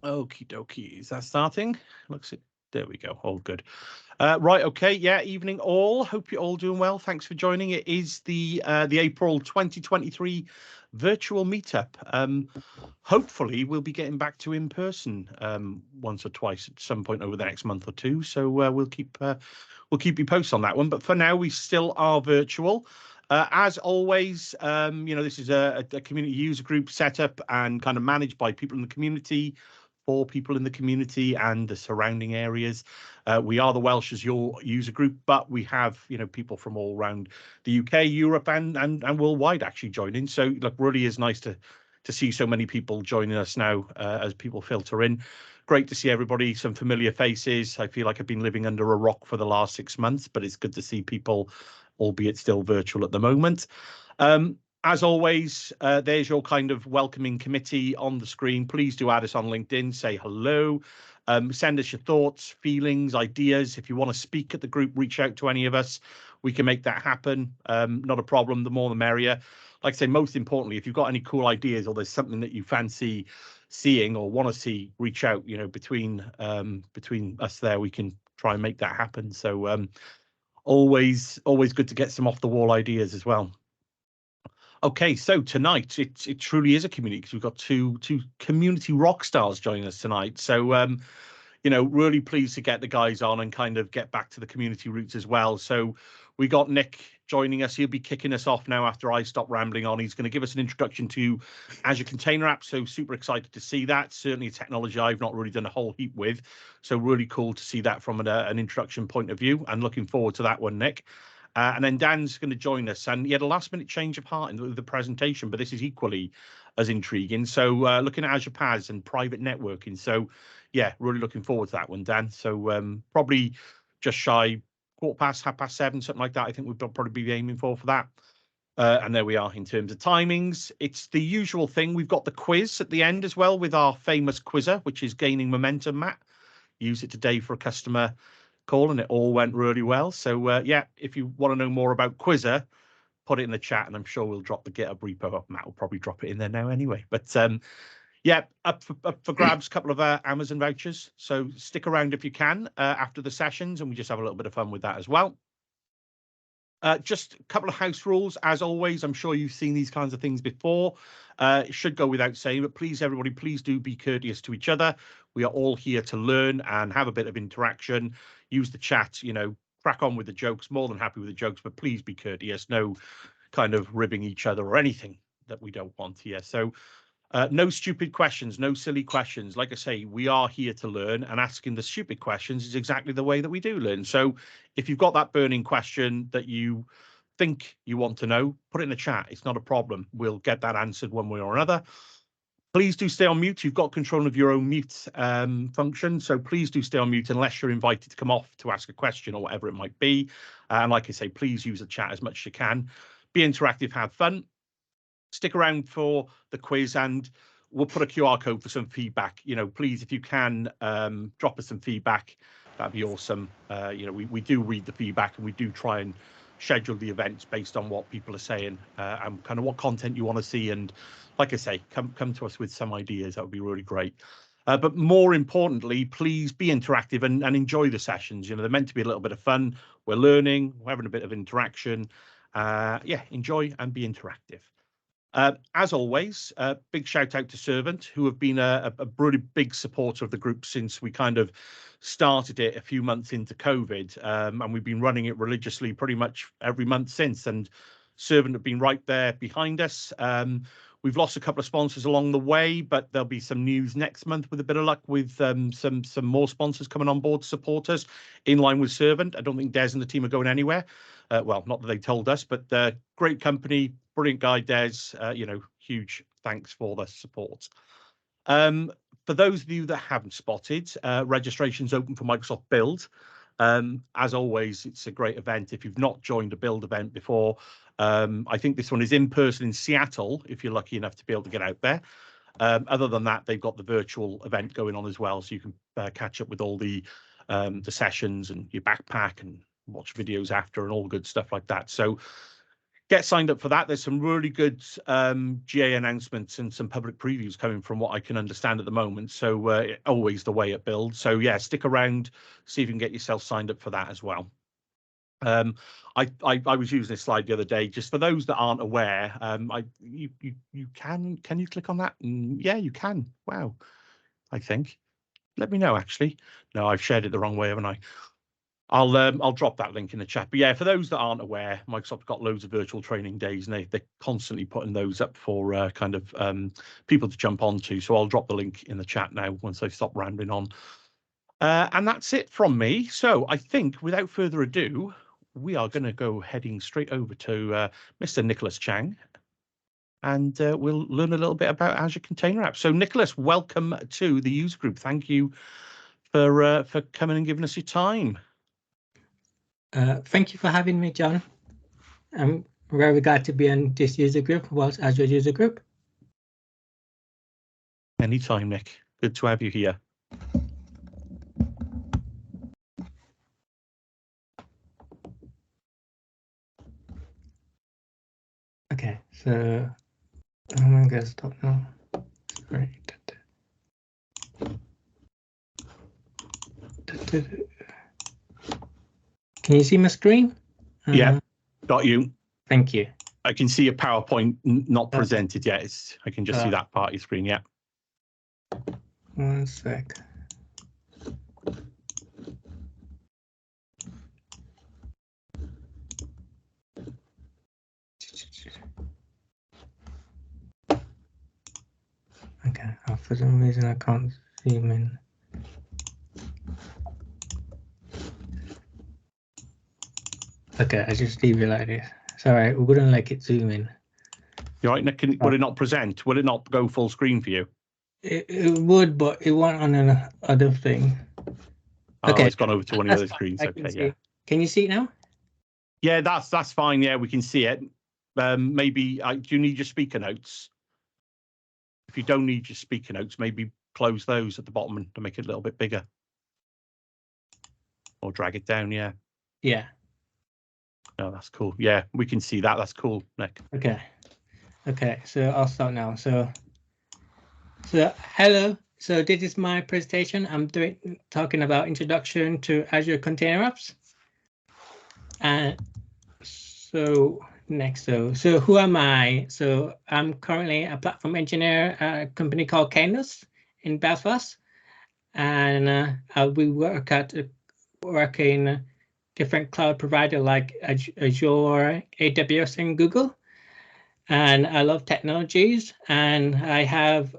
Okie dokie. Is that starting? Looks it. There we go. All good. Right. Okay. Yeah. Evening, all. Hope you're all doing well. Thanks for joining. It is the April 2023 virtual meetup. Hopefully, we'll be getting back to in person once or twice at some point over the next month or two. So we'll keep you posted on that one. But for now, we still are virtual. As always, this is a community user group set up and kind of managed by people in the community, for people in the community and the surrounding areas. We are the Welsh Azure user group, but we have people from all around the UK, Europe, and worldwide actually joining. So look, really is nice to see so many people joining us now as people filter in. Great to see everybody, some familiar faces. I feel like I've been living under a rock for the last 6 months, but it's good to see people, albeit still virtual at the moment. As always, there's your kind of welcoming committee on the screen. Please do add us on LinkedIn, say hello, send us your thoughts, feelings, ideas. If you want to speak at the group, reach out to any of us. We can make that happen. Not a problem. The more the merrier. Like I say, most importantly, if you've got any cool ideas or there's something that you fancy seeing or want to see, reach out. Between us there, we can try and make that happen. So always good to get some off the wall ideas as well. Okay, so tonight it truly is a community because we've got two community rock stars joining us tonight. So really pleased to get the guys on and kind of get back to the community roots as well. So we got Nick joining us. He'll be kicking us off now after I stop rambling on. He's going to give us an introduction to Azure Container App. So super excited to see that. Certainly a technology I've not really done a whole heap with. So really cool to see that from an introduction point of view, and looking forward to that one, Nick. And then Dan's going to join us, and he had a last-minute change of heart in the presentation, but this is equally as intriguing. So looking at Azure PaaS and private networking. So yeah, really looking forward to that one, Dan. So probably just shy, 7:15, something like that. I think we'll probably be aiming for that. And there we are in terms of timings. It's the usual thing. We've got the quiz at the end as well with our famous quizzer, which is gaining momentum, Matt. Use it today for a customer call, and it all went really well. So yeah, if you want to know more about Quizzer, put it in the chat, and I'm sure we'll drop the GitHub repo up. Matt will probably drop it in there now anyway. But yeah, up for grabs, a couple of Amazon vouchers. So stick around if you can after the sessions, and we just have a little bit of fun with that as well. Just a couple of house rules. As always, I'm sure you've seen these kinds of things before. It should go without saying, but please, everybody, please do be courteous to each other. We are all here to learn and have a bit of interaction. Use the chat, crack on with the jokes. More than happy with the jokes, but please be courteous. No kind of ribbing each other or anything that we don't want here. So no stupid questions, no silly questions. Like I say, we are here to learn, and asking the stupid questions is exactly the way that we do learn. So if you've got that burning question that you think you want to know, put it in the chat. It's not a problem. We'll get that answered one way or another. Please do stay on mute. You've got control of your own mute function. So please do stay on mute unless you're invited to come off to ask a question or whatever it might be. And like I say, please use the chat as much as you can. Be interactive, have fun. Stick around for the quiz, and we'll put a QR code for some feedback. Please, if you can, drop us some feedback. That'd be awesome. We do read the feedback, and we do try and schedule the events based on what people are saying and kind of what content you want to see. And like I say, come to us with some ideas. That would be really great. But more importantly, please be interactive and enjoy the sessions. They're meant to be a little bit of fun. We're learning, we're having a bit of interaction. Yeah, enjoy and be interactive. As always, big shout out to Servant, who have been a really big supporter of the group since we kind of started it a few months into COVID. And we've been running it religiously pretty much every month since. And Servant have been right there behind us. We've lost a couple of sponsors along the way, but there'll be some news next month with a bit of luck with some more sponsors coming on board to support us in line with Servant. I don't think Des and the team are going anywhere. Well, not that they told us, but great company, brilliant guy, Des. Huge thanks for the support. For those of you that haven't spotted, registration's open for Microsoft Build. As always, it's a great event. If you've not joined a Build event before, I think this one is in person in Seattle, if you're lucky enough to be able to get out there. Other than that, they've got the virtual event going on as well, so you can catch up with all the sessions and your backpack and watch videos after and all good stuff like that. So get signed up for that. There's some really good GA announcements and some public previews coming from what I can understand at the moment. So always the way it builds. So yeah, stick around, see if you can get yourself signed up for that as well. I was using this slide the other day just for those that aren't aware. You can you click on that? Yeah, you can. Wow, I think. Let me know. Actually, no, I've shared it the wrong way, haven't I? I'll drop that link in the chat. But yeah, for those that aren't aware, Microsoft's got loads of virtual training days, and they're constantly putting those up for kind of people to jump onto. So I'll drop the link in the chat now once I stop rambling on. And that's it from me. So I think without further ado, we are going to go heading straight over to Mr. Nicholas Chang, and we'll learn a little bit about Azure Container Apps. So Nicholas, welcome to the user group. Thank you for coming and giving us your time. Thank you for having me, John. I'm very glad to be in this user group, Welsh Azure user group. Anytime, Nick. Good to have you here. Okay, so I'm going to stop now. Sorry. Can you see my screen? Yeah, got you. Thank you. I can see a PowerPoint not presented yet. I can just see that part of your screen. Yeah. 1 sec. Okay, for some reason I can't zoom in. Okay, I just leave it like this. Sorry, we wouldn't like it zoom in. You're right, Nick. Would it not present? Would it not go full screen for you? It would, but it went on an other thing. Oh, okay, it's gone over to one of the other screens. Okay, yeah. Can you see it now? Yeah, that's fine. Yeah, we can see it. Maybe do you need your speaker notes? If you don't need your speaker notes, maybe close those at the bottom to make it a little bit bigger, or drag it down. Yeah. Yeah. No, that's cool. Yeah, we can see that. That's cool, Nick. Okay. Okay, so I'll start now. So hello. So this is my presentation. I'm talking about introduction to Azure Container Apps. And so next, so who am I? So I'm currently a platform engineer at a company called Cadence in Belfast, and we work in different cloud provider like Azure, AWS, and Google. And I love technologies, and I have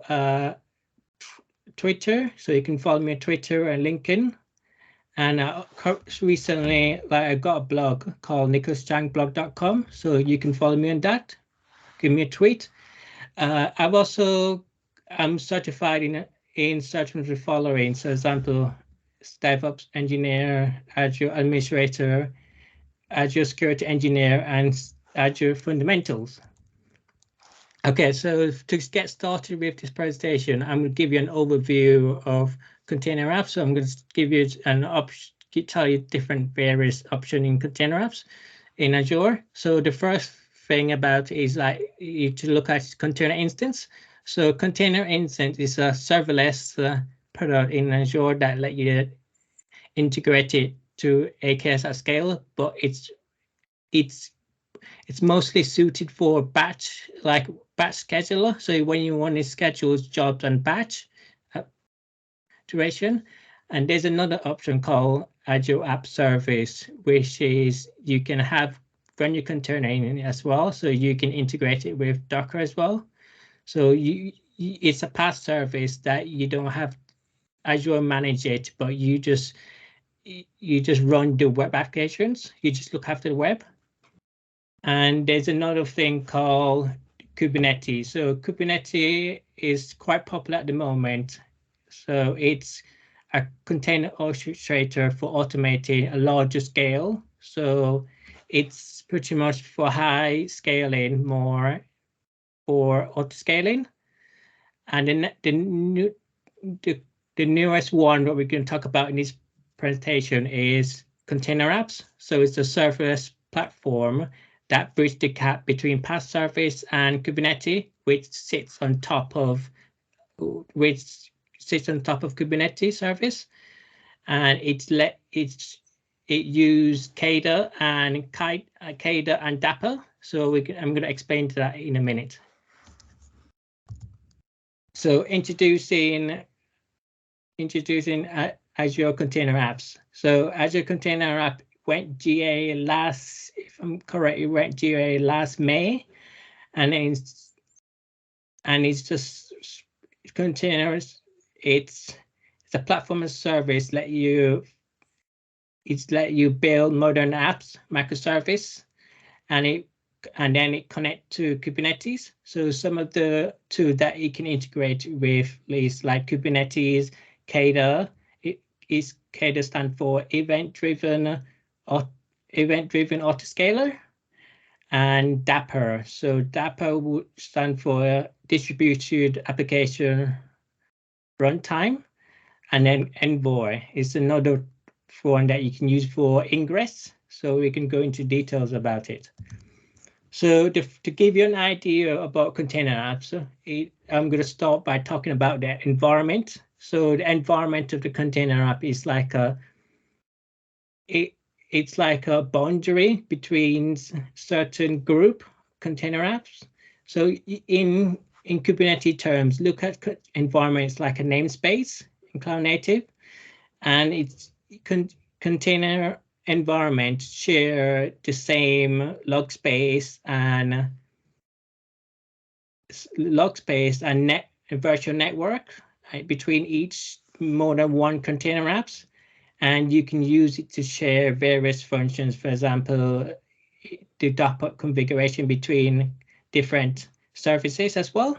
Twitter, so you can follow me on Twitter and LinkedIn. And recently, I got a blog called nicholaschangblog.com, so you can follow me on that. Give me a tweet. I'm certified in certain of the following. So, example, DevOps engineer, Azure administrator, Azure security engineer, and Azure fundamentals. Okay, so to get started with this presentation, I'm going to give you an overview of container apps. So I'm going to give you tell you different various options in container apps in Azure. So the first thing about is you to look at container instance. So container instance is a serverless product in Azure that let you integrate it to AKS at scale, but it's mostly suited for batch scheduler. So when you want to schedule jobs on batch duration, and there's another option called Azure App Service, which is you can run your container in as well. So you can integrate it with Docker as well. So it's a PaaS service that you don't have Azure manage it, but you just run the web applications. You just look after the web. And there's another thing called Kubernetes. So Kubernetes is quite popular at the moment. So it's a container orchestrator for automating a larger scale. So it's pretty much for high scaling, more for auto scaling. And then the newest one that we're going to talk about in this presentation is container apps. So it's a serverless platform that bridge the gap between PaaS service and Kubernetes, which sits on top of Kubernetes service, and it used CADA and Dapper. So I'm going to explain that in a minute. So introducing Azure Container Apps. So Azure Container App went GA last, if I'm correct, it went GA last May, and it's just containers. It's a platform as a service let you build modern apps, microservice, and then it connect to Kubernetes. So some of the tools that you can integrate with is like Kubernetes, CADA. CADA stand for event-driven autoscaler, and Dapper. So Dapper would stand for distributed application runtime, and then Envoy is another one that you can use for ingress. So we can go into details about it. So to give you an idea about container apps, I'm going to start by talking about the environment. So the environment of the container app is like it's like a boundary between certain group container apps. So in Kubernetes terms, look at environments like a namespace in cloud native, and it's container environment share the same log space and virtual network between each more than one container apps, and you can use it to share various functions. For example, the Docker configuration between different services as well.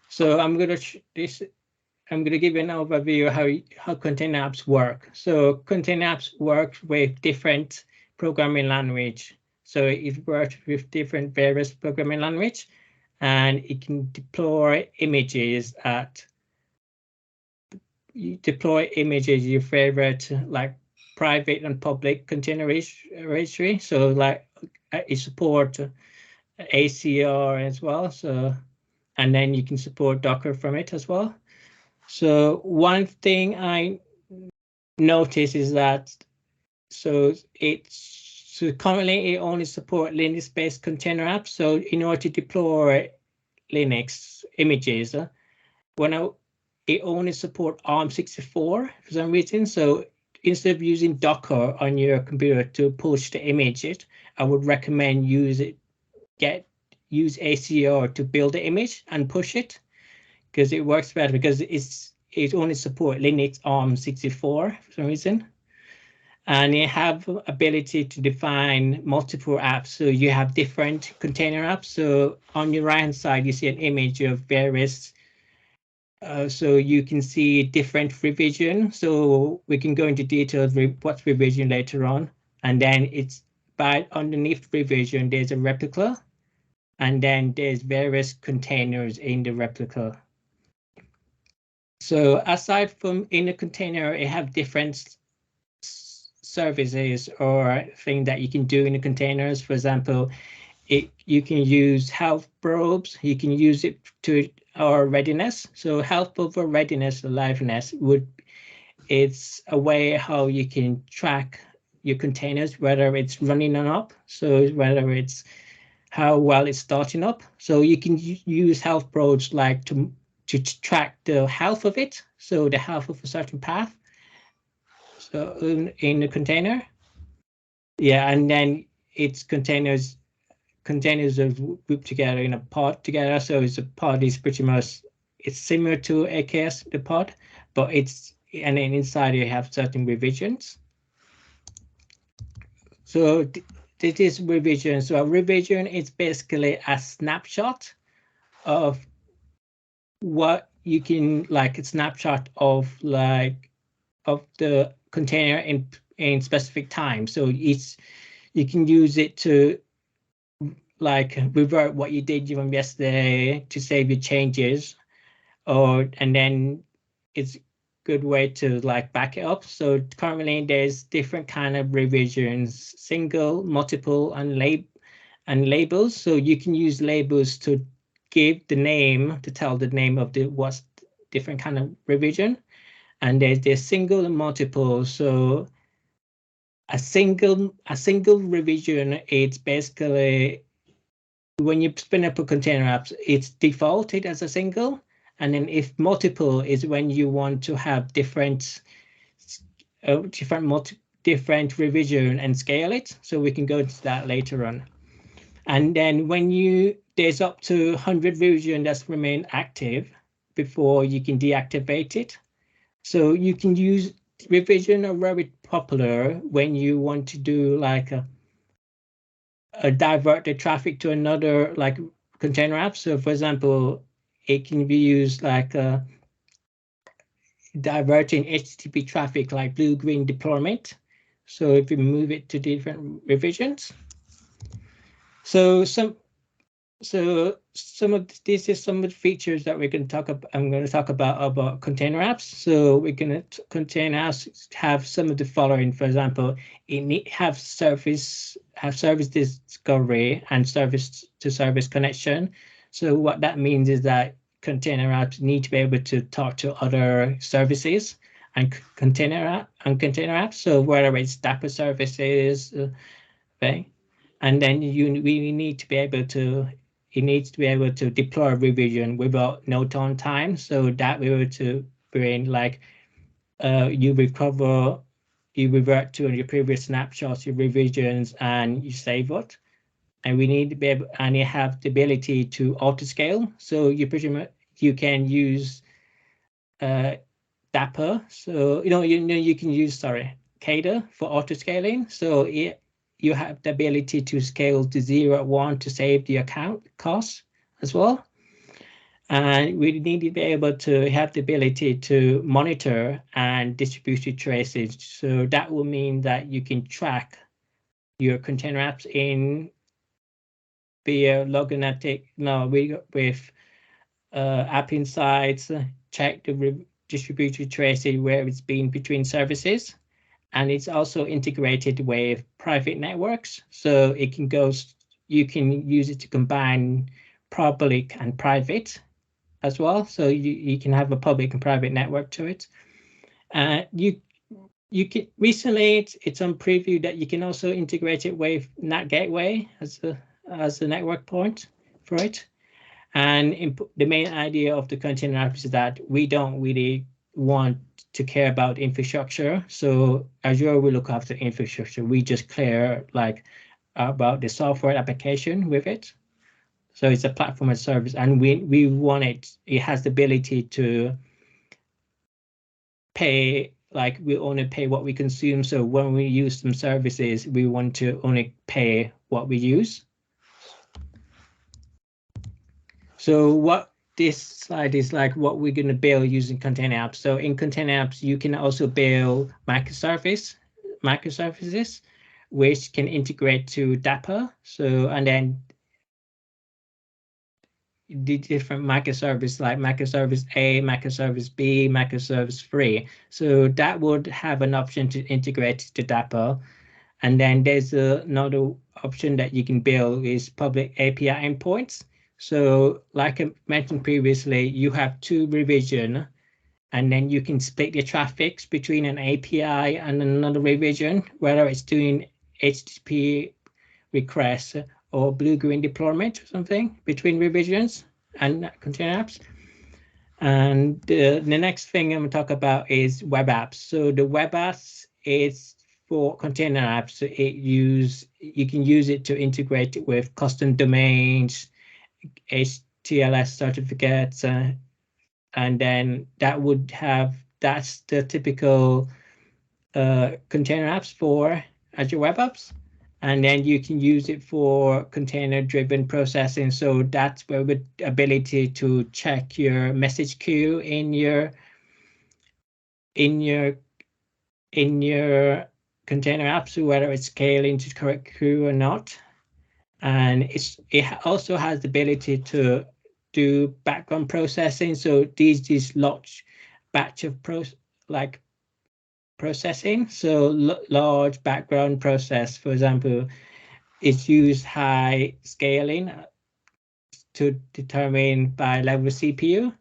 So I'm going to give you an overview of how container apps work. So container apps work with different programming language. So it works with different various programming language, and it can deploy images your favorite, like private and public container registry. So like it support ACR as well. So, and then you can support Docker from it as well. So one thing I notice is that currently it only support Linux-based container apps. So in order to deploy Linux images, it only support ARM64 for some reason. So instead of using Docker on your computer to push the image, I would recommend use ACR to build the image and push it, because it works better, because it only support Linux ARM64 for some reason. And you have ability to define multiple apps. So you have different container apps. So on your right hand side, you see an image of various. So you can see different revision. So we can go into details with what's revision later on. And then it's by underneath revision, there's a replica. And then there's various containers in the replica. So aside from in a container, it have different services or things that you can do in the containers. For example, you can use health probes. You can use it to our readiness. So health over readiness or liveness it's a way how you can track your containers, whether it's running or not. So whether it's how well it's starting up. So you can use health probes like to track the health of it. So the health of a certain path. So in the container, yeah, and then it's containers are grouped together in a pod together. So it's a pod is pretty much, it's similar to AKS, the pod, but and then inside you have certain revisions. So this is revision. So a revision is basically a snapshot of what you can, like a snapshot of the container in specific time. So you can use it to like revert what you did from yesterday to save your changes, and then it's good way to like back it up. So currently there's different kind of revisions, single, multiple, and labels. So you can use labels to give the name, to tell the name of the what's different kind of revision. And there's single and multiple. So a single revision, it's basically when you spin up a container app, it's defaulted as a single. And then if multiple is when you want to have different revision and scale it. So we can go into that later on. And then when there's up to 100 revision that's remain active before you can deactivate it. So you can use revision are very popular when you want to do like a divert the traffic to another like container app. So for example, it can be used like diverting HTTP traffic like blue-green deployment. So if you move it to different revisions. So some of this is some of the features that we can talk about. I'm going to talk about container apps. So we're going to container apps have some of the following. For example, have service discovery and service to service connection. So what that means is that container apps need to be able to talk to other services and container apps. So whether it's Dapper services, okay, and then we need to be able to. It needs to be able to deploy a revision without no downtime, so that we were to bring like you revert to your previous snapshots, your revisions, and you save it. And we need to be able, and you have the ability to auto scale. So you pretty much you can use Dapper. So you can use Cater for auto scaling. So you have the ability to scale to 0 at 1 to save the account costs as well. And we need to be able to have the ability to monitor and distribute your traces. So that will mean that you can track your container apps in via Loganatic, with App Insights, check the distributed traces where it's been between services. And it's also integrated with private networks. So it can you can use it to combine public and private as well. So you can have a public and private network to it. You can recently it's on preview that you can also integrate it with NAT gateway as a network point for it. And the main idea of the container app is that we don't really want to care about infrastructure. So Azure will look after infrastructure. We just care like about the software application with it. So it's a platform as service, and we want it has the ability to pay, like we only pay what we consume. So when we use some services, we want to only pay what we use. So what this slide is like what we're going to build using container apps. So in container apps, you can also build microservices, which can integrate to Dapper. So, and then the different microservices like microservice A, microservice B, microservice 3. So that would have an option to integrate to Dapper. And then there's another option that you can build is public API endpoints. So like I mentioned previously, you have 2 revision, and then you can split the traffics between an API and another revision, whether it's doing HTTP requests or blue-green deployment or something between revisions and container apps. And the next thing I'm going to talk about is web apps. So the web apps is for container apps. You can use it to integrate it with custom domains, HTLS certificates, and then that's the typical container apps for Azure Web Apps. And then you can use it for container-driven processing. So that's where with ability to check your message queue in your container apps, whether it's scaling to the correct queue or not. And it also has the ability to do background processing. So these large batch of like processing. So large background process, for example, is used high scaling to determine by level CPU.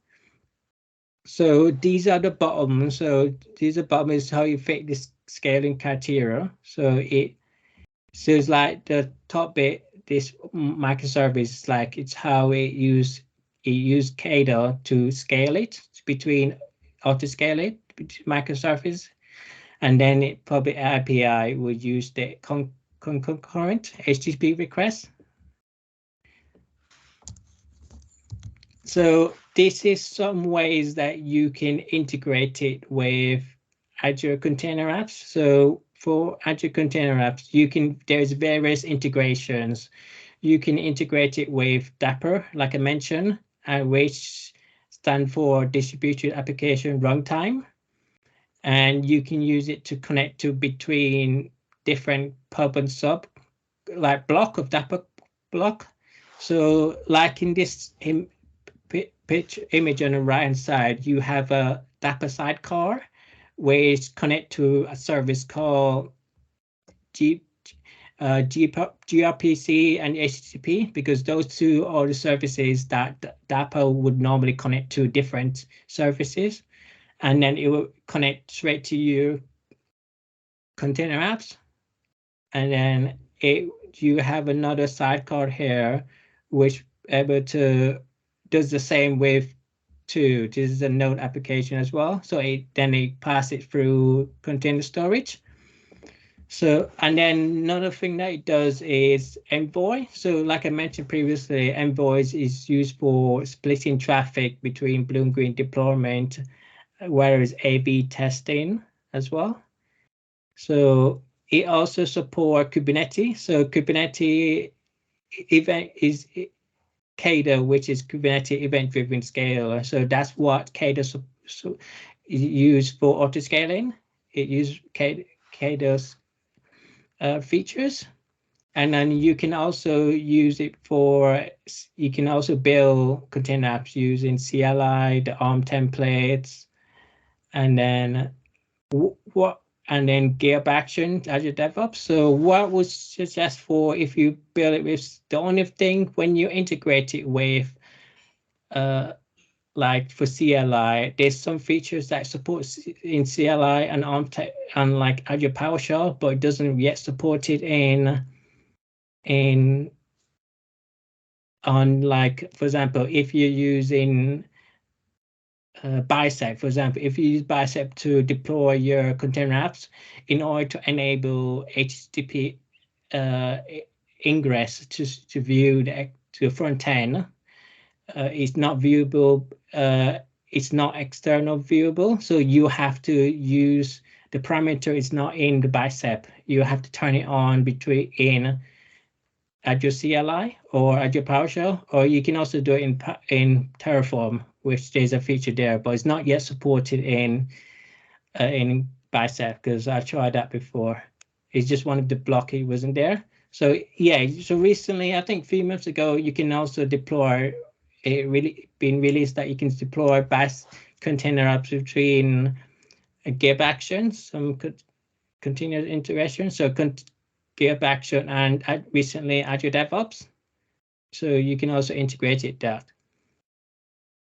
So these are the bottom. So these are bottom is how you fit this scaling criteria. So it's like the top bit, this microservice, like it's how it use CADA to scale it between auto scale it between microservice, and then it probably API would use the concurrent HTTP request. So this is some ways that you can integrate it with Azure Container Apps. So for Azure Container Apps, there's various integrations. You can integrate it with Dapper, like I mentioned, which stand for Distributed Application Runtime. And you can use it to connect to between different pub and sub, like block of Dapper block. So like in this pitch image on the right hand side, you have a Dapper sidecar, which connect to a service called gRPC and HTTP, because those two are the services that Dapper would normally connect to different services, and then it will connect straight to your container apps. And then you have another sidecar here, which able to does the same with two. This is a node application as well. So then it pass it through container storage. So, and then another thing that it does is Envoy. So like I mentioned previously, Envoy is used for splitting traffic between blue and green deployment, whereas A/B testing as well. So it also supports Kubernetes. So Kubernetes event is CADA, which is Kubernetes event-driven scaler. So that's what CADA is used for auto-scaling. It uses CADA's features. And then you can also use it you can also build container apps using CLI, the ARM templates, and then GitHub Actions, Azure DevOps. So what would suggest for if you build it with, the only thing when you integrate it with, like for CLI, there's some features that support in CLI and on like Azure PowerShell, but it doesn't yet support it on like, for example, if you're using Bicep, for example, if you use Bicep to deploy your container apps, in order to enable HTTP ingress to view the front end, it's not viewable. It's not external viewable, so you have to use the parameter is not in the Bicep. You have to turn it on in Azure CLI or Azure PowerShell, or you can also do it in Terraform, which there's a feature there, but it's not yet supported in Bicep, because I tried that before. It's just one of the block, it wasn't there. So yeah, so recently, I think a few months ago, you can also deploy it been released that you can deploy BAS container apps between GitHub Actions, some continuous integration. So GitHub Action and recently Azure DevOps. So you can also integrate it that.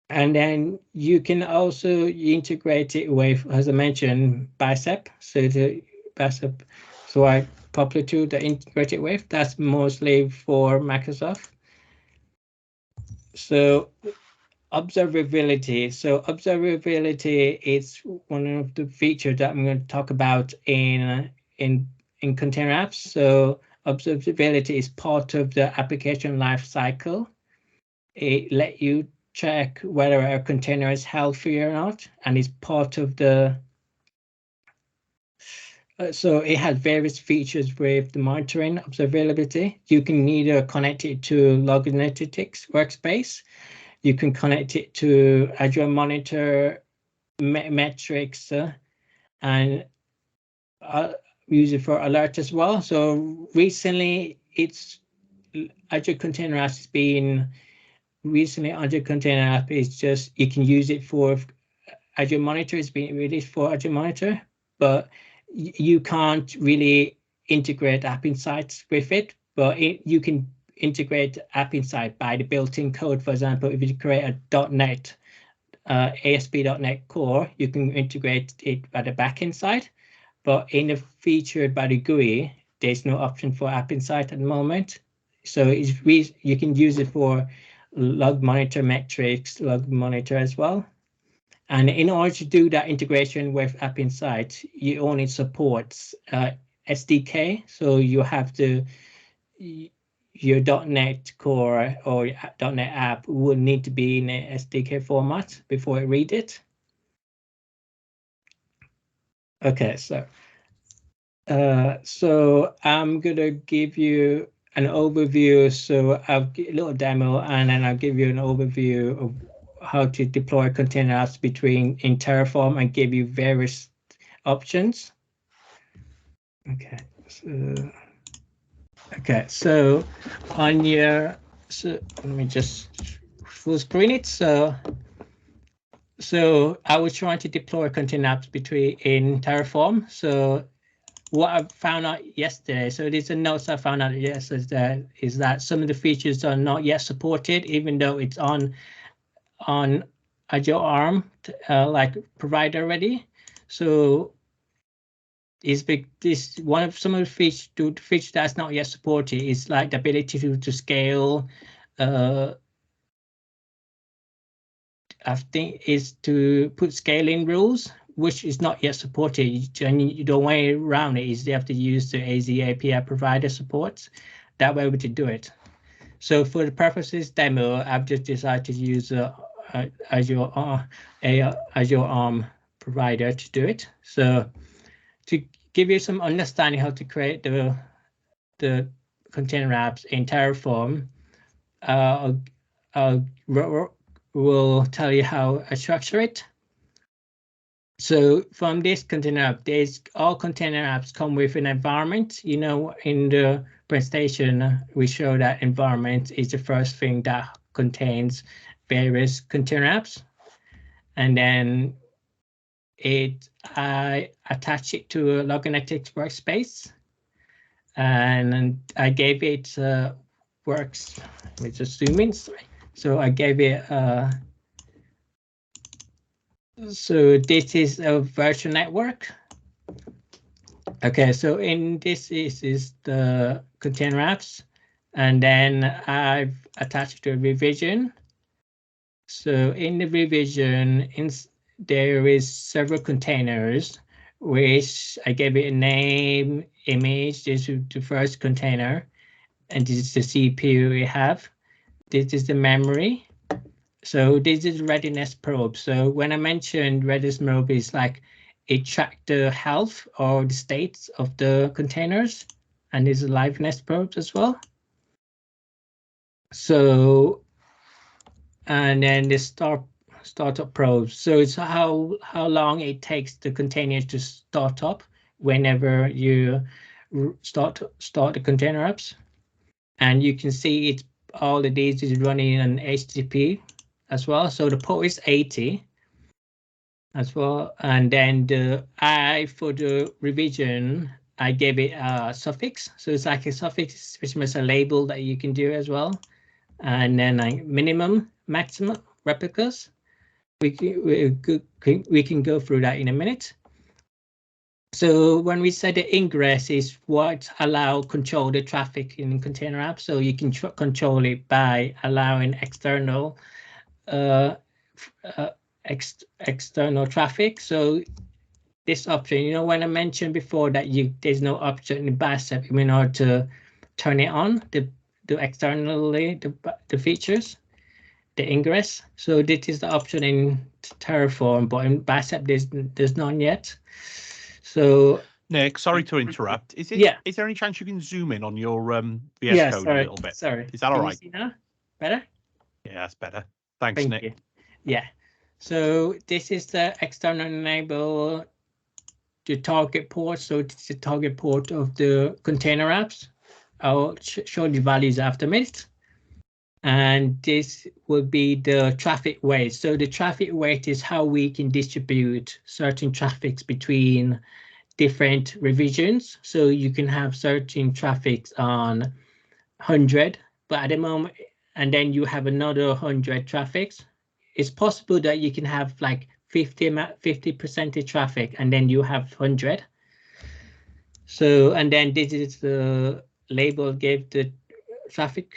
And then you can also integrate it with, as I mentioned, Bicep. So the Bicep, so I popular tool to integrate it with. That's mostly for Microsoft. So observability. So observability is one of the features that I'm going to talk about in container apps. So observability is part of the application lifecycle. It lets you check whether a container is healthy or not, and it's part of the. So it has various features with the monitoring observability. You can either connect it to Log Analytics workspace. You can connect it to Azure Monitor metrics and use it for alert as well. So recently, Azure Container Apps has been Azure Container App is just, you can use it for Azure Monitor is being released for Azure Monitor, but you can't really integrate App Insights with it, but you can integrate App Insight by the built-in code. For example, if you create a .NET, ASP.NET Core, you can integrate it by the backend side, but in the featured by the GUI, there's no option for App Insight at the moment. So you can use it for log monitor metrics, log monitor as well. And in order to do that integration with App Insight, you only support SDK. So you have to, your .NET Core or .NET app would need to be in a SDK format before it read it. Okay, so I'm gonna give you an overview. So I'll give a little demo, and then I'll give you an overview of how to deploy container apps in Terraform and give you various options. Okay, so on your, let me just full screen it. So I was trying to deploy container apps in Terraform. So what I found out yesterday, so these are notes I found out yesterday, is that some of the features are not yet supported, even though it's on Azure ARM like provider already. So one of some of the features that's not yet supported is like the ability to scale. I think is to put scaling rules, which is not yet supported. And the way around it is you have to use the AZ API provider support. That way we to do it. So for the purposes demo, I've just decided to use Azure ARM provider to do it. So to give you some understanding how to create the container apps in Terraform, will tell you how I structure it. So from this container app, all container apps come with an environment. You know, in the presentation, we show that environment is the first thing that contains various container apps. And then I attach it to a Log Analytics workspace. And I gave it works, let me just zoom in. So I gave it, so this is a virtual network. Okay, so in this is the container apps, and then I've attached a revision. So in the revision, there is several containers, which I gave it a name, image. This is the first container, and this is the CPU we have. This is the memory. So this is readiness probe. So when I mentioned readiness probe is like it tracks the health or the states of the containers, and there's a liveness probes as well. So, and then the startup probes. So it's how long it takes the container to start up whenever you start the container apps. And you can see it's all of these is running on HTTP as well. So the port is 80 as well. And then for the revision, I gave it a suffix. So it's like a suffix, which is a label that you can do as well. And then like minimum, maximum replicas. We can go through that in a minute. So when we say the ingress is what control the traffic in container apps, so you can control it by allowing external external traffic. So this option, you know, when I mentioned before that there's no option in bicep in order to turn it on, the externally the features, the ingress. So this is the option in Terraform, but in bicep there's none yet. So Nick, sorry to interrupt. Is there any chance you can zoom in on your VS Code a little bit? Sorry. Is that all right? You see now? Better? Yeah, that's better. Thanks, Thank Nick. you. Yeah. So this is the external enable the target port. So it's the target port of the container apps. I'll show the values after a minute. And this would be the traffic weight. So the traffic weight is how we can distribute certain traffics between different revisions. So you can have certain traffics on 100, but at the moment, and then you have another 100 traffics. It's possible that you can have like 50% traffic, and then you have 100. So, and then this is the label gave the traffic,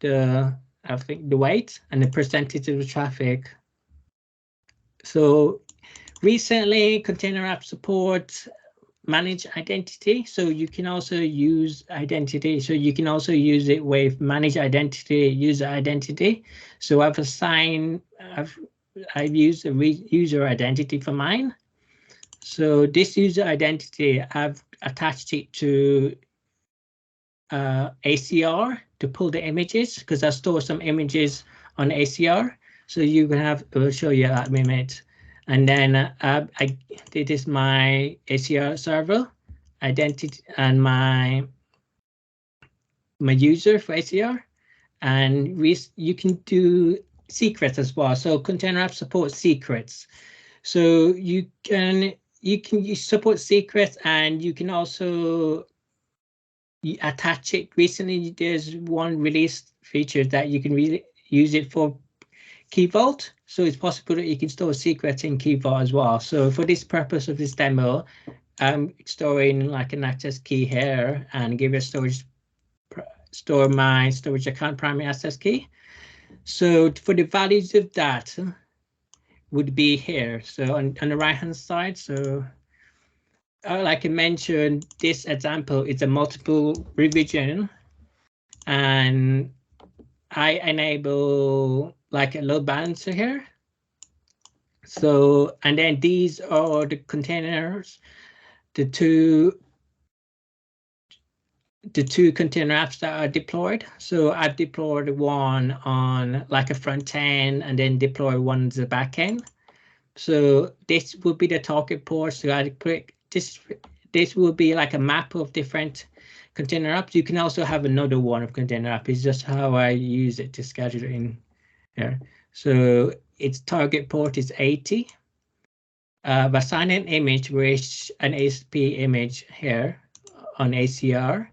I think the weight and the percentage of the traffic. So recently, container app supports manage identity. So you can also use identity. So you can also use it with manage identity, user identity. So I've used a user identity for mine. So this user identity, I've attached it to ACR to pull the images, because I store some images on ACR. So you can have, I'll show you that in a minute. And then this is my ACR server identity and my user for ACR. And you can do secrets as well. So container app supports secrets. So you can support secrets, and you can also attach it. Recently, there's one release feature that you can really use it for Key Vault. So it's possible that you can store secrets in Key Vault as well. So for this purpose of this demo, I'm storing like an access key here and give it store my storage account primary access key. So for the values of that would be here. So on the right hand side, so like I mentioned, this example is a multiple revision, and I enable like a load balancer here. So, and then these are the containers, the two container apps that are deployed. So I've deployed one on like a front end, and then deploy one to the back end. So this will be the target port. So I click this. This will be like a map of different container apps. You can also have another one of container app. It's just how I use it to schedule it in here. So its target port is 80. I've assigned an image, which an ASP image here on ACR.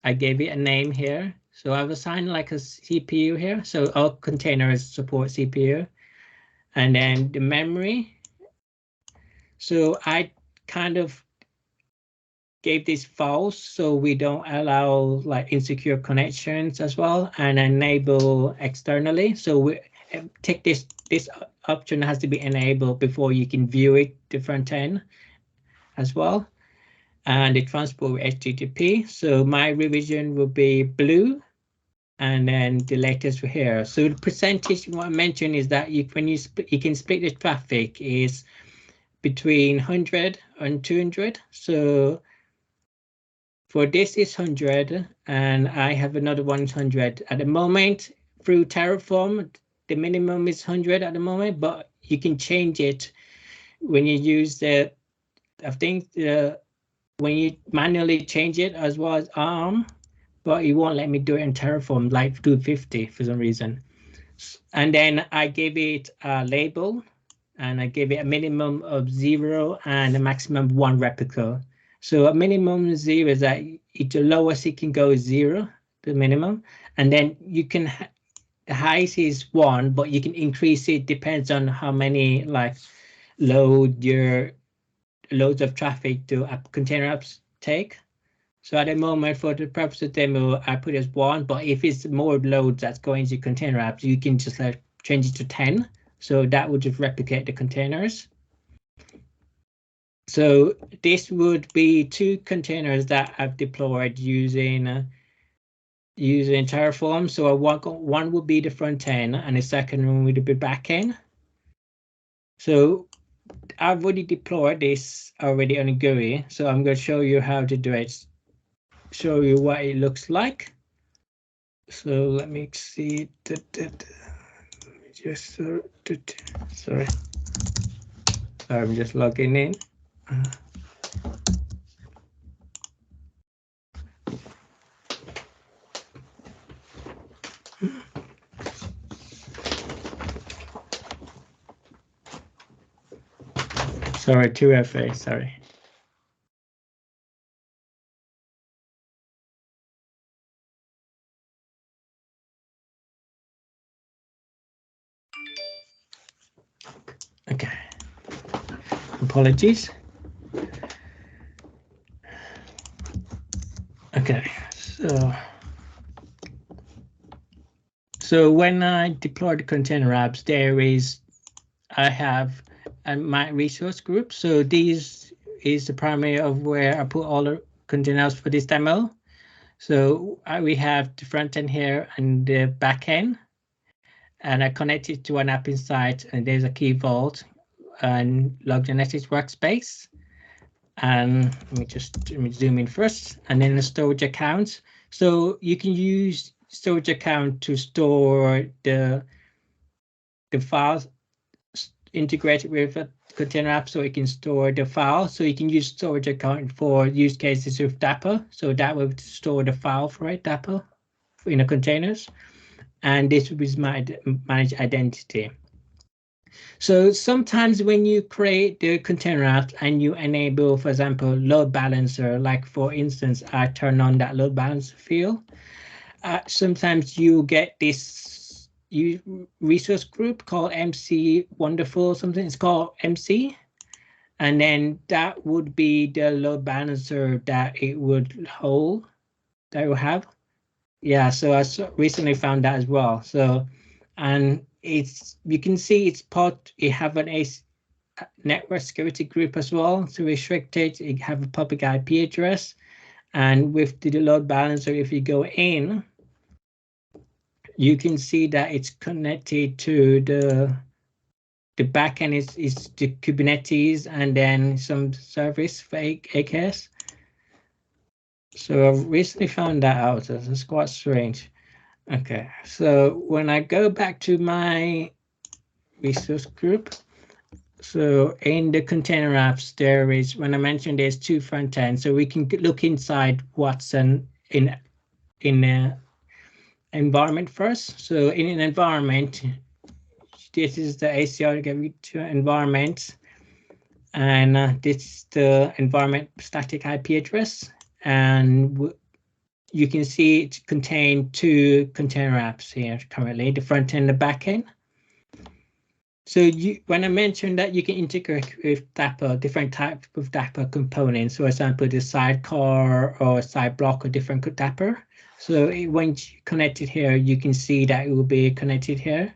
I gave it a name here. So I've assigned like a CPU here. So all containers support CPU. And then the memory. So I kind of gave this false, so we don't allow like insecure connections as well, and enable externally. So we take this option has to be enabled before you can view it the front end as well. And the transport HTTP. So my revision will be blue, and then the latest here. So the percentage what I mentioned is that you can split the traffic is between 100 and 200. So for this is 100, and I have another 100 at the moment. Through Terraform, the minimum is 100 at the moment, but you can change it when you use the, I think when you manually change it as well as ARM, but it won't let me do it in Terraform, like do 50 for some reason. And then I gave it a label, and I gave it a minimum of 0 and a maximum of 1 replica. So a minimum of 0 is that the lowest it can go is 0, the minimum, and then you can the highest is 1, but you can increase it. Depends on how many like loads of traffic do container apps take. So at the moment, for the purpose of demo, I put as 1, but if it's more loads that's going to container apps, you can just like change it to 10. So that would just replicate the containers. So this would be 2 containers that I've deployed using Terraform. So one would be the front end, and the second one would be back end. So I've already deployed this already on a GUI. So I'm going to show you how to do it. Show you what it looks like. So let me see. Just sorry, I'm just logging in. Sorry, 2FA, sorry. Okay, apologies. Okay, so when I deploy the container apps, I have my resource group. So this is the primary of where I put all the containers for this demo. So we have the front end here and the back end, and I connect it to an app inside, and there's a key vault and log genetics workspace. And let me zoom in first, and then the storage account. So you can use storage account to store the files integrated with a container app, so it can store the file. So you can use storage account for use cases with Dapper. So that will store the file for it, Dapper, in the containers. And this will be manage identity. So sometimes when you create the container app and you enable, for example, load balancer, like for instance, I turn on that load balancer field, sometimes you get this resource group called MC Wonderful, something it's called MC. And then that would be the load balancer that it would hold, that it will have. Yeah, so I recently found that as well. So, and you can see it have an network security group as well to restrict it. It have a public IP address, and with the load balancer, if you go in, you can see that it's connected to the backend is the Kubernetes and then some service for AKS. So I recently found that out. It's quite strange. Okay, so when I go back to my resource group, so in the container apps, there is, when I mentioned there's two front ends, so we can look inside what's in an environment first. So in an environment, this is the ACR to environment, and this is the environment static IP address, and you can see it contains two container apps here currently, the front end and the back end. So when I mentioned that you can integrate with Dapper, different types of Dapper components, for example, the sidecar or side block or different Dapper. So when you connect it here, you can see that it will be connected here.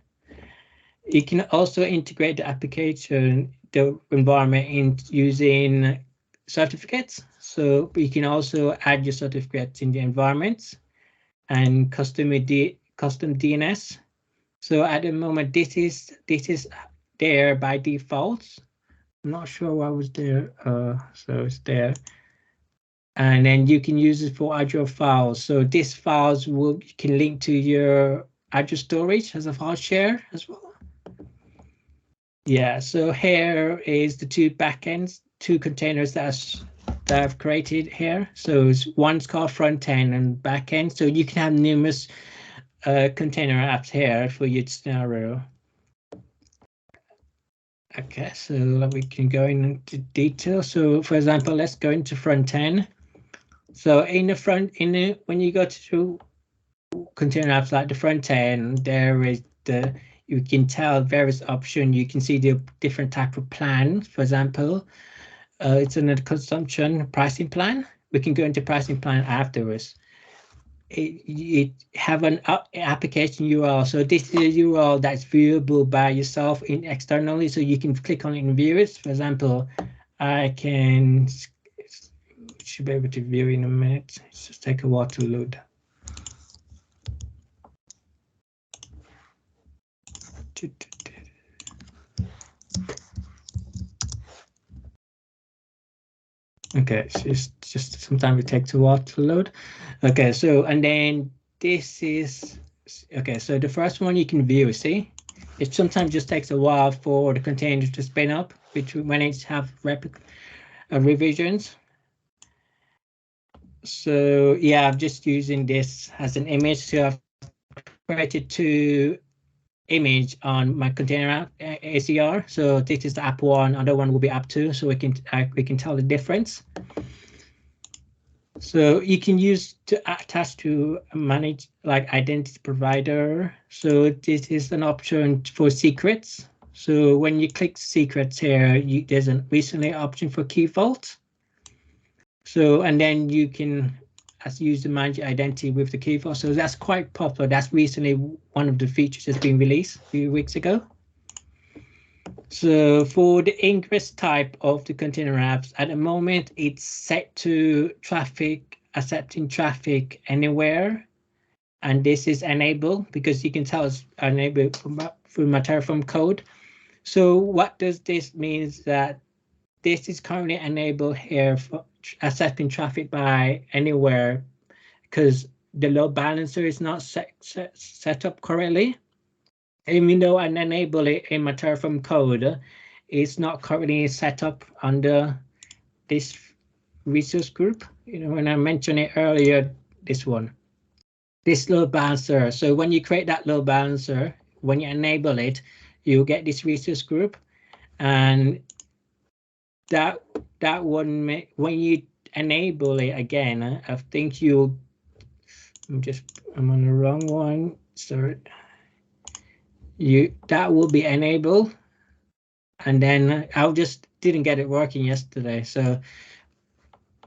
You can also integrate the application, the environment in using certificates. So you can also add your certificates in the environments and custom DNS. So at the moment, this is there by default. I'm not sure why it was there. So it's there. And then you can use it for Azure files. So these files can link to your Azure storage as a file share as well. Yeah, so here is the two backends, two containers that I've created here. So one's called front end and back end. So you can have numerous container apps here for your scenario. Okay, so we can go into detail. So for example, let's go into front end. So when you go to container apps like the front end, there is you can tell various options. You can see the different type of plans. For example, it's another consumption pricing plan. We can go into pricing plan afterwards. It have an application URL. So this is a URL that's viewable by yourself externally. So you can click on it and view it. For example, I should be able to view in a minute. It's just take a while to load. Okay, it's just sometimes it takes a while to load. Okay, so and then this is okay. So the first one you can view. See, it sometimes just takes a while for the container to spin up, when it's have revisions. So yeah, I'm just using this as an image. So I've created two image on my container app ACR. So this is the app 1, other one will be app 2, so we can tell the difference. So you can use to attach to manage like identity provider. So this is an option for secrets. So when you click secrets here, there's a recently option for key vault. So and then you can use the manage identity with the key vault. So that's quite popular. That's recently one of the features that's been released a few weeks ago. So for the ingress type of the container apps, at the moment, it's set to traffic, accepting traffic anywhere. And this is enabled because you can tell it's enabled through my Terraform code. So what does this mean? That this is currently enabled here for accepting traffic by anywhere because the load balancer is not set up correctly. Even though I enable it in my Terraform code, it's not currently set up under this resource group. You know, when I mentioned it earlier, this load balancer. So when you create that load balancer, when you enable it, you get this resource group, and that one when you enable it again, I think I'm on the wrong one. Sorry. That will be enabled, and then I just didn't get it working yesterday. So